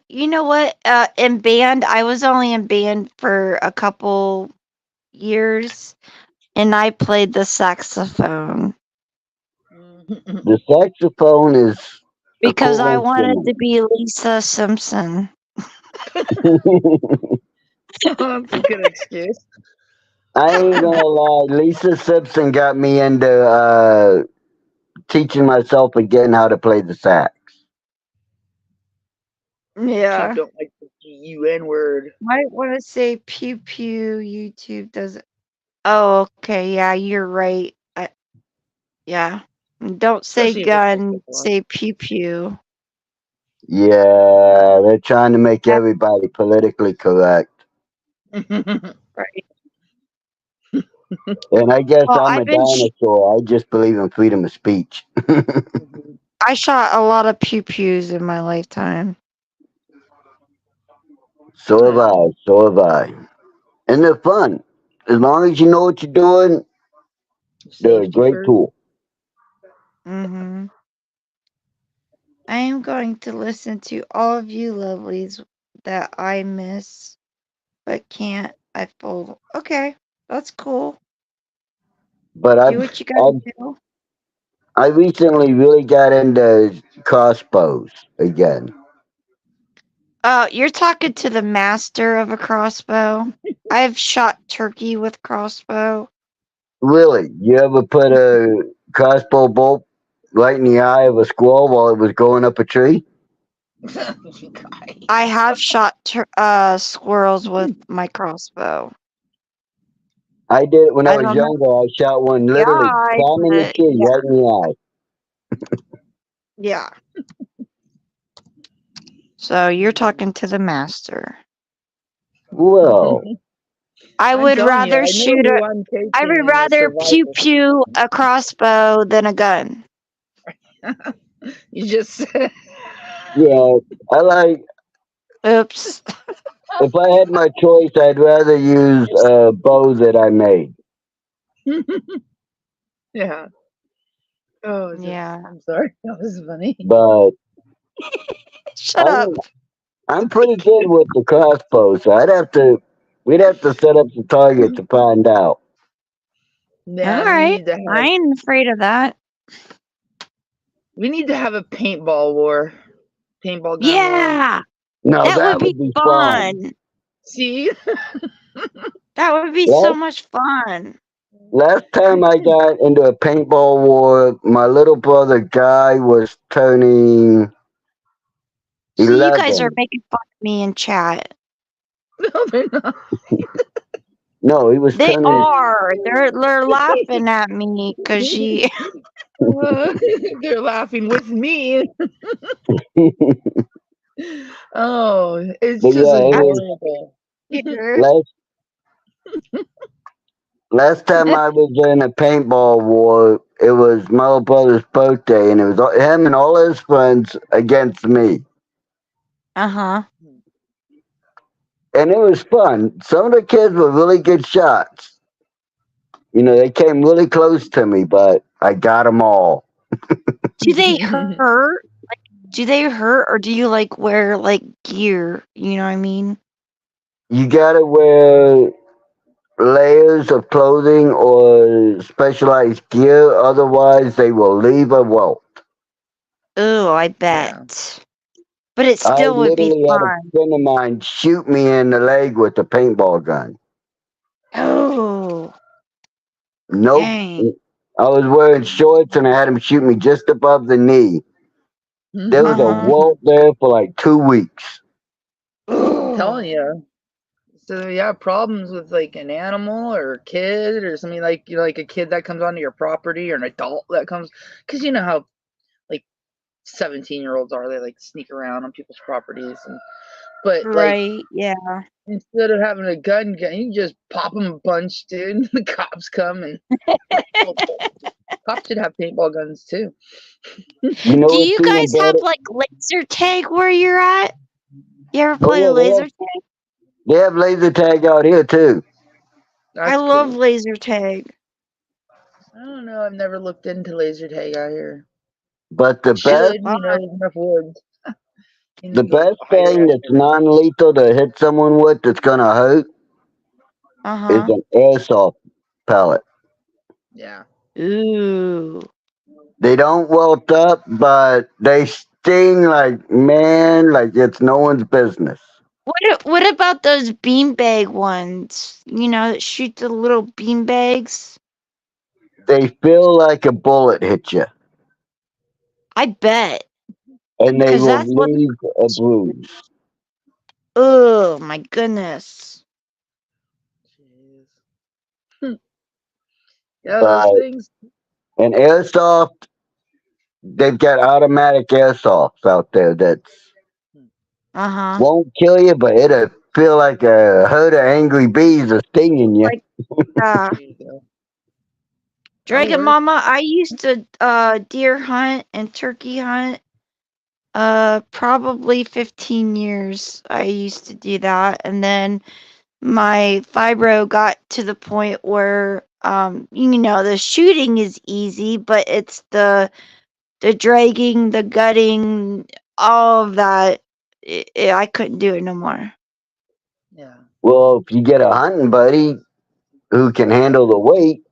You know what? In band, I was only in band for a couple years, and I played the saxophone The saxophone is a because cool I wanted instrument. to be Lisa Simpson. That's a good excuse. I ain't gonna lie, Lisa Simpson got me into teaching myself again how to play the sax. Chop Yeah. don't like the UN word. Might want to say pew pew. YouTube doesn't. Oh, okay. Yeah, you're right. Yeah. Don't say Especially if it's gun, like say pew pew. Yeah, they're trying to make everybody politically correct. Right. And I guess Well, I'm a dinosaur. I just believe in freedom of speech. I shot a lot of pew pews in my lifetime. So have I. So have I. And they're fun. As long as you know what you're doing, they're a Safety great first. tool. Mm-hmm. I am going to listen to all of you lovelies that I miss but can't. I full. Okay, that's cool. But Do what you gotta do. I recently really got into crossbows again. You're talking to the master of a crossbow. I've shot turkey with crossbow. Really, you ever put a crossbow bolt right in the eye of a squirrel while it was going up a tree? I have shot squirrels with my crossbow. I did it when I I was don't know. younger. I shot one Yeah, literally climbing the tree yeah, right in the eye. yeah. So you're talking to the master. Well, I I'm would telling you, rather I know shoot who a. I'm taking I would in the rather pew survival. pew a crossbow than a gun. You just said. yeah, I like. Oops. If I had my choice, I'd rather use a bow that I made. Yeah. Oh, Yeah. I'm sorry. That was funny. But Shut up. I'm pretty good with the crossbow, so we'd have to set up some targets to find out. Yeah, All we right. need to I have ain't afraid of that. a paintball war, paintball gun war. Yeah, No, that would that be would be fun. fun. See, That would be so Last, much fun. last time I got into a paintball war, my little brother Guy was turning See, you guys are 11. making fun of me in chat. no, they're not. No, he was They turning. are. They're laughing at me because she. They're laughing with me. Oh, it's But just yeah, it was adorable. Here. last last time I was in a paintball war. It was my little brother's birthday, and it was him and all his friends against me, Uh-huh. and it was fun. Some of the kids were really good shots. You know, they came really close to me, but I got them all. Do they hurt? Do they hurt, or do you like wear like gear? You know what I mean? You gotta wear layers of clothing or specialized gear, otherwise they will leave a welt. Oh, I Yeah. bet. But it I still would be literally had a fun. friend of mine shoot me in the leg with a paintball gun. Oh, Nope. dang. I was wearing shorts and I had him shoot me just above the knee. There was a Uh-huh. welt there for like 2 weeks. I'm telling Oh. you. So you have problems with like an animal or a kid or something, like like a kid that comes onto your property or an adult that comes, because you know how like 17-year-olds are, they like sneak around on people's properties, and but like Right, yeah. instead of having a gun, you just pop them a bunch, dude. The cops come and well, cops should have paintball guns too. You know Do what's you even guys have better? like laser tag where you're at? You ever Oh play yeah, laser tag? they have laser tag out here too. I That's love cool. laser tag. I don't know. I've never looked into laser tag out here. But the best Should, Fun. there's enough woods. You need the to go best hire thing that's experts. non lethal to hit someone with that's gonna hurt is Uh-huh. an airsoft pellet. Yeah. Ooh. They don't welt up, but they sting like man, like it's no one's business. What about those beanbag ones? You know, that shoot the little beanbags? They feel like a bullet hit you, I bet. and they 'Cause will that's what. leave a bruise. Oh my goodness. Jeez. Yeah, those But things. an airsoft, they've got automatic airsofts out there that Uh-huh. won't kill you, but it'll feel like a herd of angry bees are stinging you. Like There you go. That'll Dragon work. Mama, I used to deer hunt and turkey hunt. Probably 15 years I used to do that, and then my fibro got to the point where you know, the shooting is easy, but it's the dragging, the gutting, all of that. I couldn't do it no more. Yeah. Well, if you get a hunting buddy who can handle the weight,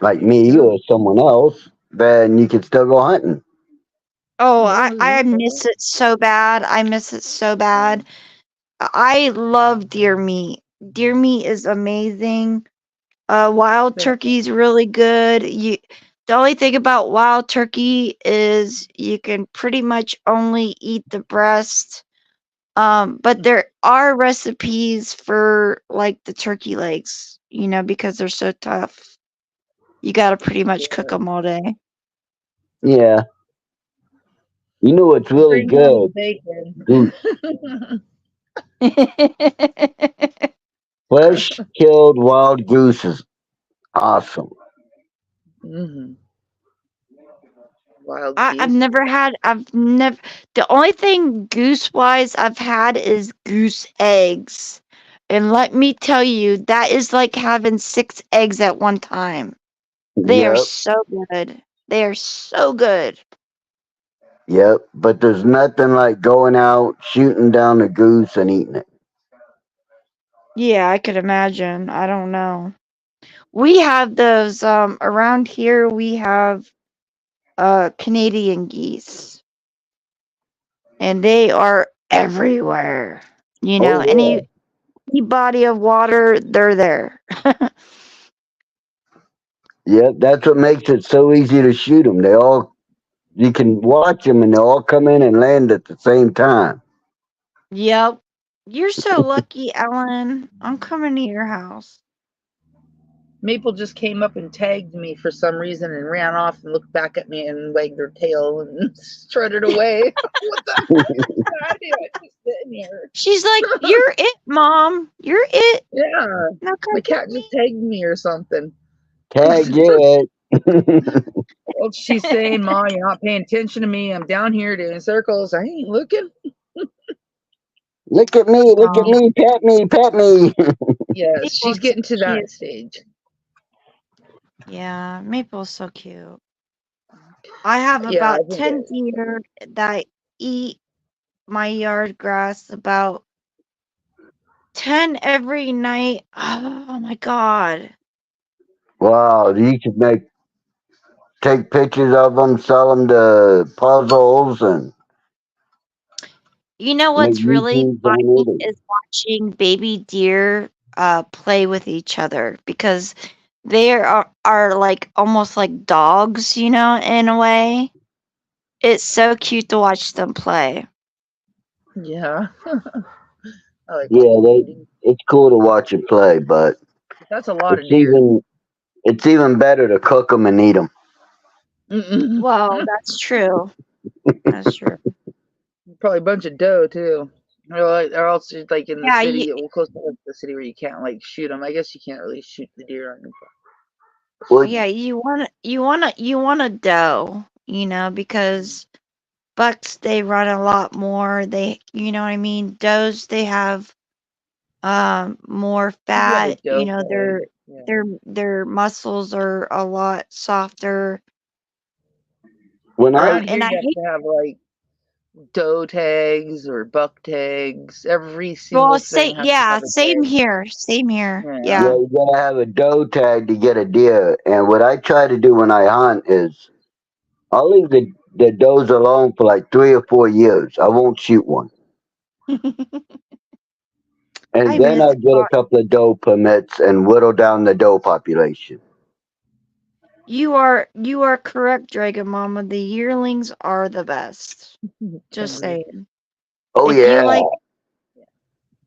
like There you me go. or someone else, then you can still go hunting. Oh, Yeah, I there you miss go. it so bad. I miss it so Yeah. bad. I love deer meat. Deer meat is amazing. Wild Yeah. turkey's really good. The only thing about wild turkey is you can pretty much only eat the breast. But there are recipes for like the turkey legs, you know, because they're so tough. You gotta pretty much cook them all day. Yeah. You know what's really Bring home the good? bacon. Goose. Fresh killed wild goose is awesome. hmm Wild I've geese. never had. I've never. The only thing goose wise I've had is goose eggs, and let me tell you, that is like having 6 eggs at one time. They are Yep. so good. They are so good. Yep. But there's nothing like going out, shooting down a goose and eating it. Yeah, I could imagine. I don't know. We have those around here. We have Canadian geese, and they are everywhere. You know, Oh any body of water, they're there. yeah. Yep, that's what makes it so easy to shoot them. You can watch them and they all come in and land at the same time. Yep. You're so lucky, Ellen. I'm coming to your house. Maple just came up and tagged me for some reason and ran off and looked back at me and wagged her tail and strutted away. What the heck? I do it. Just sitting here. She's like, "You're it, Mom. You're it. Yeah. Now come My get cat me." just tagged me or something. Tag it. Well, she's saying, Ma, you're not paying attention to me. I'm down here doing circles. I ain't looking. Look at me, Oh, pat me, pat me. Yes, she's Maple's so getting to cute. that stage. Yeah, Maple's so cute. I have Yeah, I about think 10 deer that eat my yard grass, about 10 every night. Oh my God. Wow, you could take pictures of them, sell them to puzzles, and You know make what's really YouTubes on funny it. And, is watching baby deer play with each other, because they are like almost like dogs, you know, in a way. It's so cute to watch them play. Yeah. I like yeah, watching eating. it's cool to watch it play, but That's a lot of it's deer. even it's even better to cook them and eat them. Mm-mm. Well, that's true. That's true. Probably a bunch of doe too. Or else you're like in the Yeah, city, well, close to the city where you can't like shoot them. I guess you can't really shoot the deer on your Well, yeah, you want a doe, you know, because bucks, they run a lot more. They, you know what I mean? Does, they have more You can have a fat, you doe know, tag. Yeah. their muscles are a lot softer. when I Around here, And I you have hate, to have like doe tags or buck tags. Every well, single say, thing has to yeah, have a same tag. here. Same here. Yeah. yeah, Yeah. you gotta have a doe tag to get a deer. And what I try to do when I hunt is I'll leave the does alone for like 3 or 4 years. I won't shoot one. I And then miss I'll get a car- couple of doe permits and whittle down the doe population. you are correct, Dragon Mama. The yearlings are the best. Just Henry. saying. Oh If you yeah. like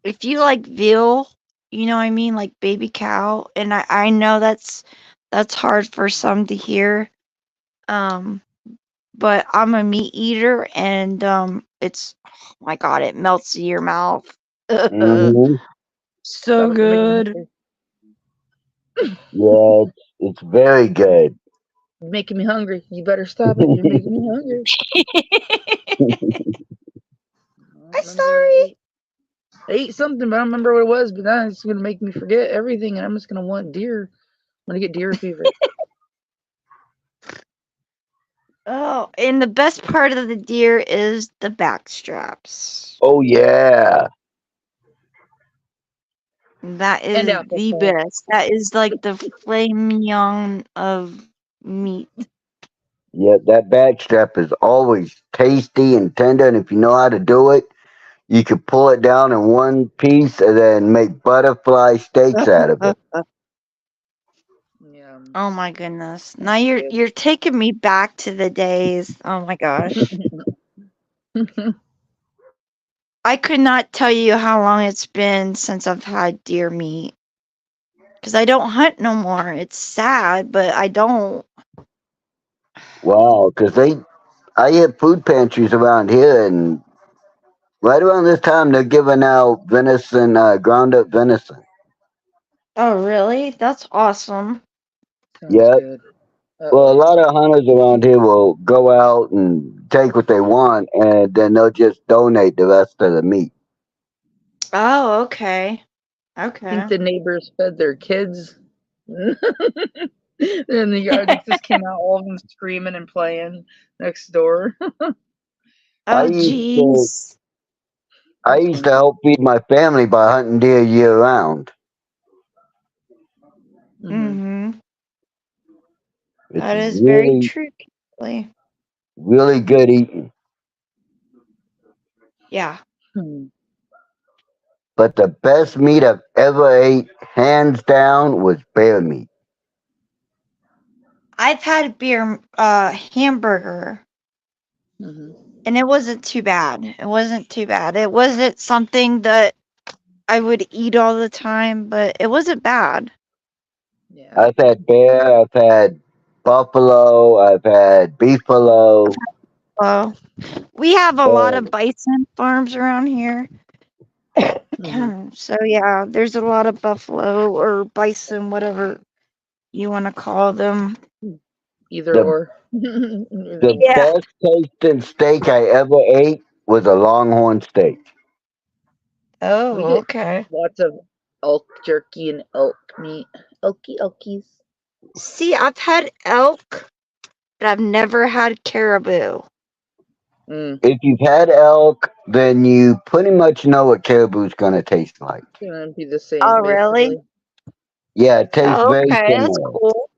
if you like veal, you know what I mean, like baby cow, and I know that's hard for some to hear. Um, but I'm a meat eater, and it's, oh my God, it melts in your mouth. Hmm. So Stop it, you're making me good. hungry. Yeah, it's very good. You're making me hungry. You better stop it. You're making me hungry. I I'm remember I sorry. ate something, but I don't remember what it was. But now it's gonna make me forget everything, and I'm just gonna want deer. I'm gonna get deer fever. Oh, and the best part of the deer is the back straps. Oh yeah. That And is apple the pie. best. That is like the filet mignon of meat. Yeah, that back strap is always tasty and tender, and if you know how to do it, you can pull it down in one piece and then make butterfly steaks out of it. Yeah. Oh my goodness. Now That's you're taking me back to the days. Oh my gosh. good. I could not tell you how long it's been since I've had deer meat. Cuz I don't hunt no more. It's sad, but I don't. Wow, because I have food pantries around here, and right around this time they're giving out venison, ground up venison. Oh, really? That's awesome. Sounds Yep. good. Well, a Uh-oh. lot of hunters around here will go out and take what they want, and then they'll just donate the rest of the meat. Oh, okay. I think Okay. the neighbors fed their kids. And the yard just came out, all of them screaming and playing next door. I Oh, used to jeez. I That's used to funny. help feed my family by hunting deer year round. Mm-hmm. It's That is very really, true, Kimberly. really good eating. Yeah. Hmm. But the best meat I've ever ate, hands down, was bear meat. I've had hamburger, Hmm. and it wasn't too bad. It wasn't too bad. It wasn't something that I would eat all the time, but it wasn't bad. Yeah. I've had bear, I've had buffalo, I've had beefalo. So we have a lot And of bison farms around here. Hmm. So yeah, there's a lot of buffalo or bison, whatever you want to call them. Either the or. Either the one. Yeah. best tasting steak I ever ate was a longhorn steak. We Oh, get okay. lots of elk jerky and elk meat. Elkies. See, I've had elk, but I've never had caribou. Mm. If you've had elk, then you pretty much know what caribou's gonna taste like. It's gonna be the same, Oh, really? basically. Yeah, it tastes Oh, very okay. That's similar. cool.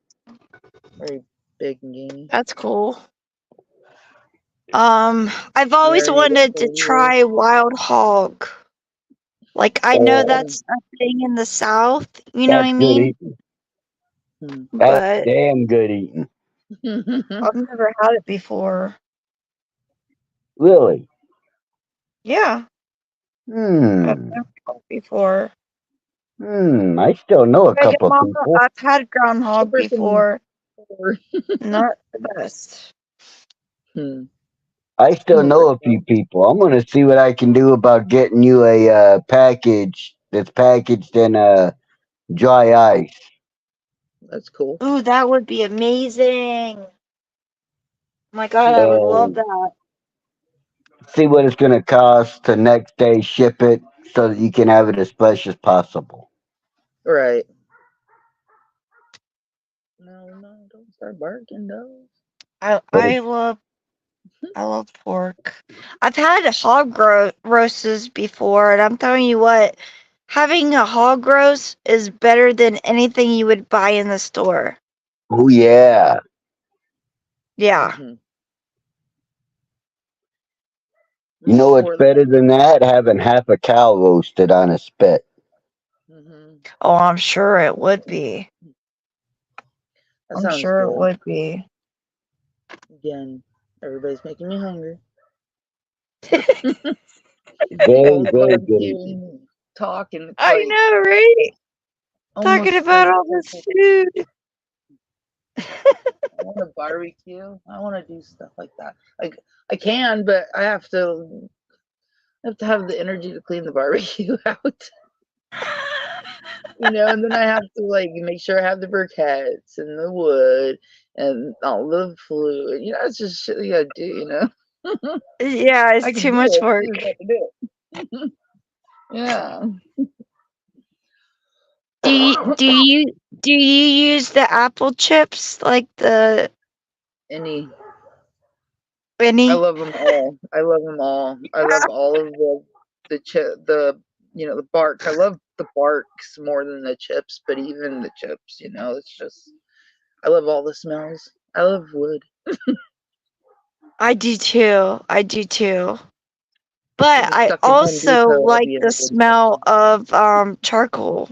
Very big and gamey. That's cool. I've always Very wanted to try wild hog. Like, I know Oh, that's a thing in the South, you know what that's I good mean? eating. Hmm. That's But damn good eating. I've never had it before. Really? Yeah, I've Hmm. never had it before. I still know a Like, couple of Mama, people. I've had groundhog Person before. four. Not the best. Hmm. I still Oh, for know a few sure. people. I'm gonna see what I can do about getting you a package that's packaged in dry ice. That's cool. Ooh, that would be amazing. Oh my God, I would love And that. see what it's gonna cost to next day ship it so that you can have it as fresh as possible. Right. No, don't start barking, dogs. I But I love I love pork. I've had hog roasts before, and I'm telling you what, having a hog roast is better than anything you would buy in the store. oh yeah, Yeah. Mm-hmm. you know what's Pour better than that? Having half a cow roasted on a spit. Mm-hmm. Oh, I'm sure it would be. That I'm sounds sure it good. would be. Again, everybody's making me hungry. Very, All the very good barbecue eating. and talking. It's I like know, right? Talking almost about all this food. I want to barbecue. I want to do stuff like that. Like I can, but I have to have the energy to clean the barbecue out. And then I have to like make sure I have the briquettes and the wood and all the fluid. It's just shit you gotta do. Yeah, I it's can too do much it. work. I just have to do it. Yeah. Do you use the apple chips like the I Benny? love them all. I love them all. I love all of the bark. I love the barks more than the chips, but even the chips, it's just I love all the smells. I love wood. I do too. I do too. But Get I stuck in Home also Depot, I'll like be in the a wood smell section. of charcoal.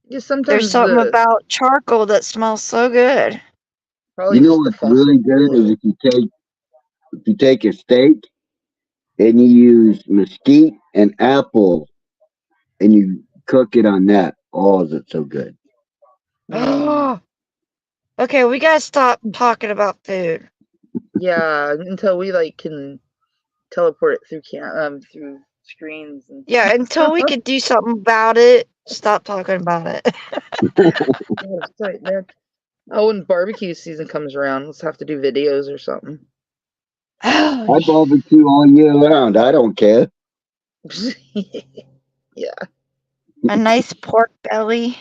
Yeah, There's sometimes something about charcoal that smells so good. probably You know just the what's really fossil good is fuel. if you take a steak and you use mesquite and apple and you cook it on that. Oh, is it so good? Mm. Okay, we gotta stop talking about food. Yeah, until we can teleport it through screens and Yeah, until we could do something about it, stop talking about it. yeah, it's tight, man. Oh, when barbecue season comes around, let's have to do videos or something. Oh, I barbecue all year round. I don't care. Yeah. a nice pork belly.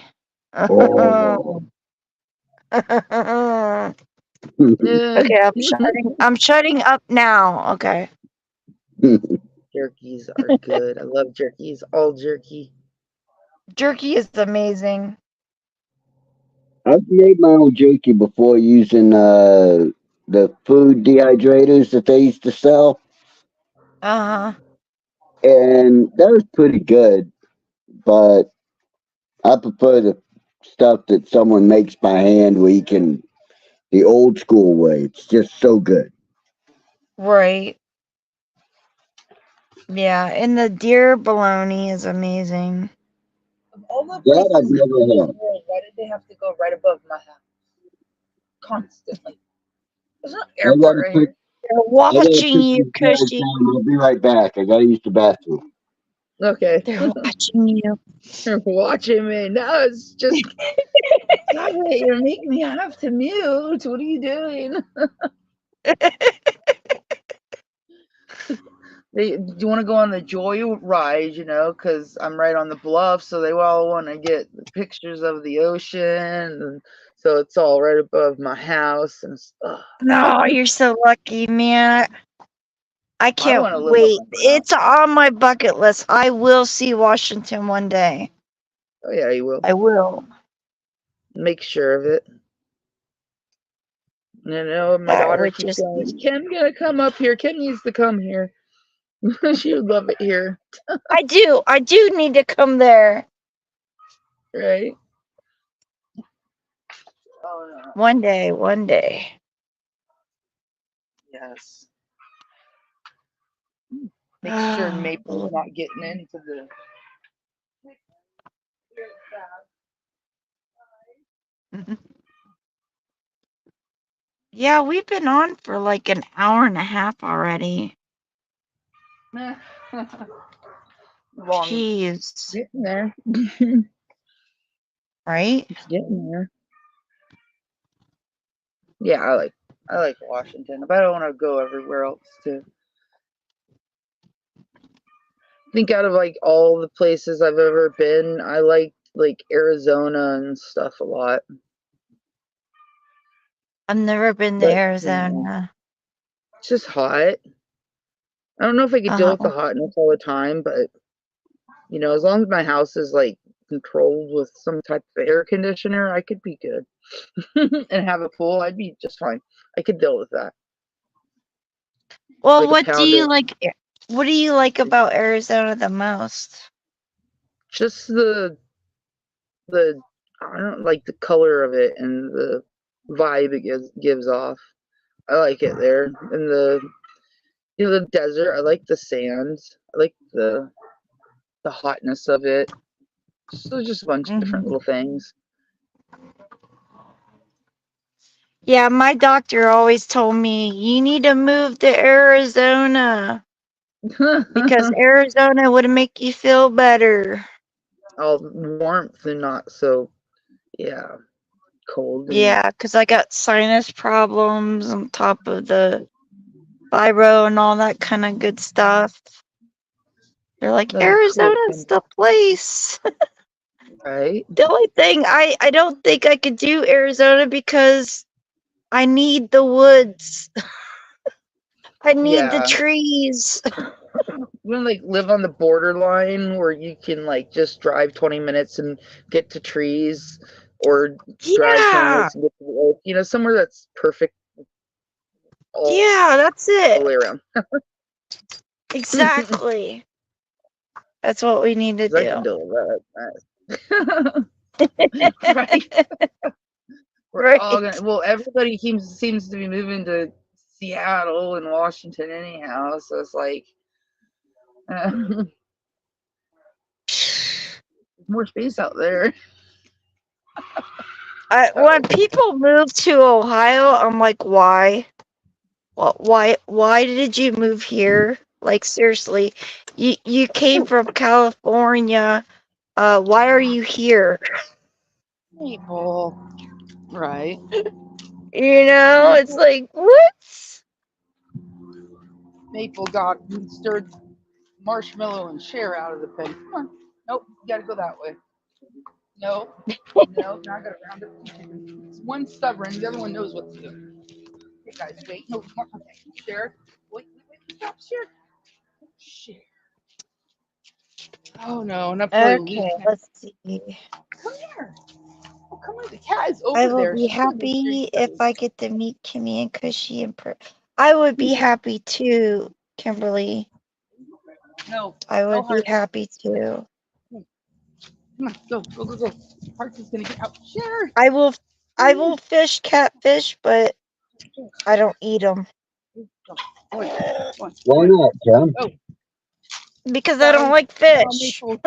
Oh, Okay, Yeah. I'm shutting up now. Okay. Jerkies are good. I love jerkies. All jerky. Jerky is amazing. I've made my own jerky before using the food dehydrators that they used to sell, Uh-huh. and that was pretty good. But I prefer the stuff that someone makes by hand, where you can the old school way. It's just so good. Right. Yeah, and the deer bologna is amazing. Of all the That I've places in the never had. world, why did they have to go right above my house constantly? There's no I got airport to right put here. They're I got to watching put you, these guys Cushy. down. I'll be right back. I got to use the bathroom. Okay. They're watching you. You're watching me. No, it's just stop it. You're making me have to mute. What are you doing? Do you want to go on the joy ride, because I'm right on the bluff, so they all want to get pictures of the ocean, and so it's all right above my house and stuff. No, you're so lucky, man. I I can't want to live up wait. on the It's mountain. on my bucket list. I will see Washington one day. Oh yeah, you will. I will. Make sure of it. My That daughter would keeps just saying, "Is be. Kim gonna come up here? Kim needs to come here. She would love it here, I do. I do need to come there right?" Oh no. one day. One day. Yes. Make sure Maple's not getting into the. Yeah, we've been on for like an hour and a half already. Long. Jeez. Getting there. Right? It's getting there. Yeah, I like Washington, but I don't want to go everywhere else too. I think out of like all the places I've ever been, I like Arizona and stuff a lot. I've never been to But Arizona. it's just hot. I don't know if I could deal with the Uh-huh. hotness all the time, but as long as my house is like controlled with some type of air conditioner, I could be good. And have a pool, I'd be just fine. I could deal with that. Well, Like a pound of what do you like about Arizona the most? just the I don't like the color of it and the vibe it gives off. I like it there. And the desert, I like the sand. I like the hotness of it. So just a bunch of different Mhm. little things. Yeah, my doctor always told me you need to move to Arizona because Arizona would make you feel better. All warmth and not so yeah, cold and Yeah, because I got sinus problems on top of the fibro and all that kind of good stuff. They're like, that'd be cool. Arizona's the place. Right? The only thing I don't think I could do Arizona because I need the woods. I need the Yeah. trees. You want to like live on the borderline where you can like just drive 20 minutes and get to trees, or drive 20 Yeah, minutes and get to the earth. Somewhere that's perfect all, yeah, that's all the it. way around. Exactly. That's what we need to 'Cause I can do. deal with that. Right? We're all Right. gonna. Well, everybody seems to be moving to Seattle and Washington anyhow. So it's like more space out there. When people move to Ohio, I'm like, why? Why did you move here? Like seriously, you came from California. Why are you here? People, right? It's like what? Maple got stirred marshmallow and share out of the pen. Come on. Nope, you gotta go that way. No, no, now I gotta round up the chicken. It's one stubborn, the other one knows what to do. Hey guys, wait. No, okay. Share. Wait, stop, share. Share. Oh no, not play with Okay, me. let's see. Come here. come on, the cat is over I will there. be She's gonna make sure happy you if guys. I get to meet Kimmy and Cushy in person. I would be happy too, Kimberly. No, I no would be heart. happy too. Come on, go, go, go, go. Hearts is gonna get out. Sure. I will fish catfish, but I don't eat them One, Why one. not, Tom? Oh, because I don't like now fish. Maple.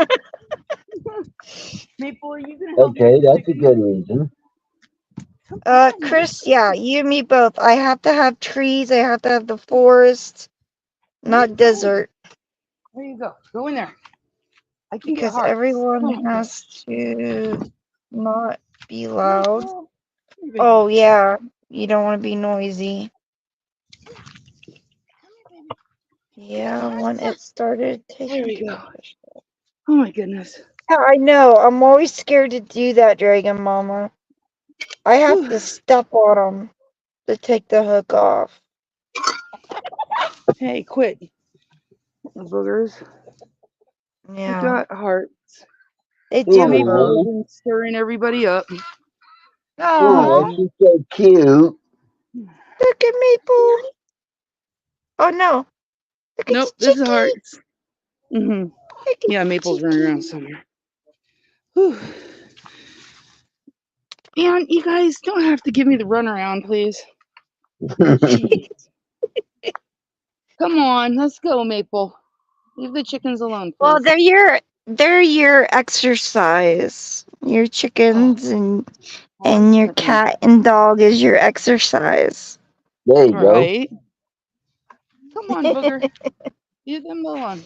Maple, are you gonna help me Okay, with the that's a chicken? good reason. Come on. Chris, yeah, you and me both. I have to have trees. I have to have the forest, not desert, There you go. Go in there. I can get because hearts. everyone Come on. has to not be loud. Maple. Here, baby. Oh yeah, you don't want to be noisy. Yeah, when it started There taking we go. catfish. Oh my goodness. Yeah, I know. I'm always scared to do that, Dragon Mama. I have to step on them to take the hook off. Hey, quit. The boogers. We Yeah, got hearts. they do Maple hurt. Oh, been stirring everybody up. oh, Aw, she's so cute. look at Maple. Oh no, look at Nope, the this is chicky. hearts. Mm-hmm. Look at Yeah, the Maple's running around chicky. somewhere. Whew. Man, you guys don't have to give me the runaround, please. Jeez. Come on, let's go, Maple. Leave the chickens alone, Well, please. they're your exercise. Your chickens and your Constantly. cat and dog is your exercise. There you All go. right. Come on, booger. Leave them alone.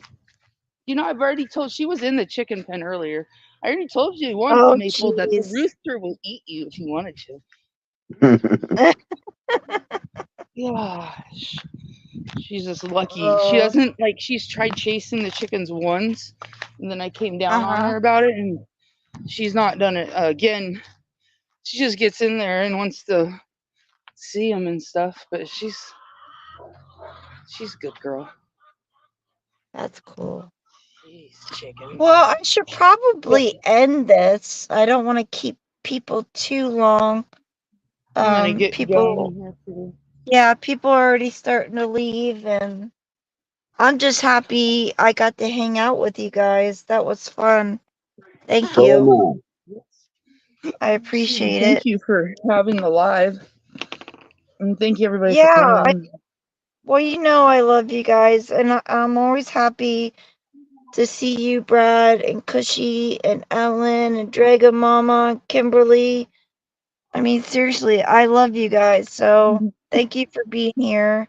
You know, I've already told. She was in the chicken pen earlier. I already told you once, Oh Maple, that the jeez. rooster will eat you if he wanted to. Gosh. She's just lucky. She Oh, doesn't like. She's tried chasing the chickens once, and then I came down on uh-huh. her about it, and she's not done it again. She just gets in there and wants to see them and stuff. But she's a good girl. That's cool. Jeez, chickens. Well, I should Yep. probably end this. I don't want to keep people too long. I'm gonna get People, going here too. yeah, people are already starting to leave, and I'm just happy I got to hang out with you guys. That was fun. Thank So am you. I. I appreciate Thank it. you for having the live, and thank you everybody for Yeah, coming. well, you know I love you guys, and I'm always happy to see you, Brad, and Cushy, and Ellen, and Dragon Mama, and Kimberly. I mean, seriously, I love you guys, so thank you for being here.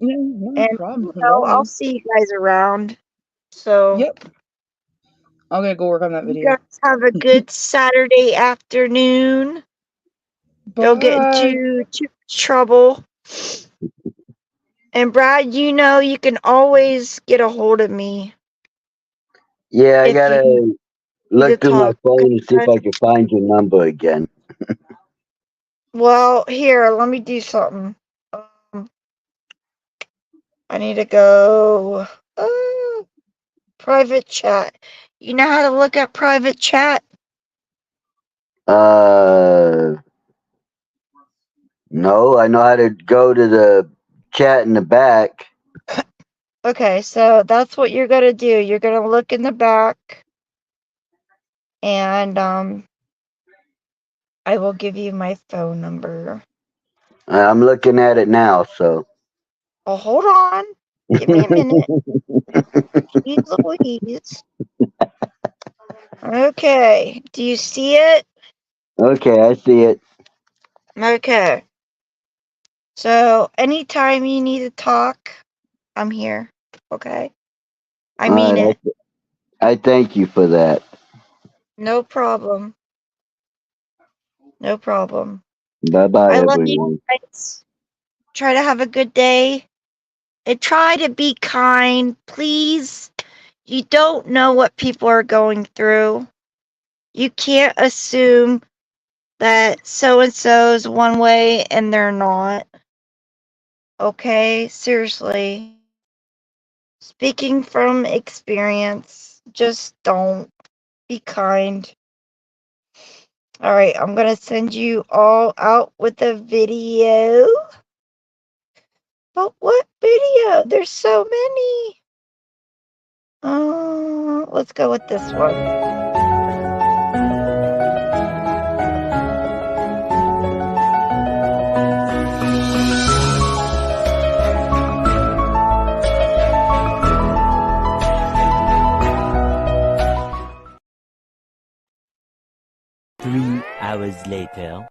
Yeah, no And problem. I'll Love. see you guys around. So Yep. I'm gonna go work on that you video. guys have a good Saturday afternoon. Don't get Bye. into too much trouble. And Brad, you know you can always get a hold of me Yeah, I if you gotta need to look through my talk. phone and see if Okay? I can find your number again. Well, here, let me do something. Um, I need to go. Private chat. You know how to look at private chat? No, I know how to go to the chat in the back. Okay, so that's what you're gonna do. You're gonna look in the back, and I will give you my phone number. I'm looking at it now, so. Oh, hold on. Give me a minute. Jeez Louise. Okay. Do you see it? Okay, I see it. Okay. So anytime you need to talk, I'm here. Okay. I All mean right, it. I thank you for that. No problem. No problem. Bye bye, I love you everyone. guys. Try to have a good day. And try to be kind, please. You don't know what people are going through. You can't assume that so and so's one way and they're not. Okay? Seriously. Speaking from experience, just don't be kind. Alright, I'm gonna send you all out with a video. But what video? There's so many. Let's go with this one. Hours later.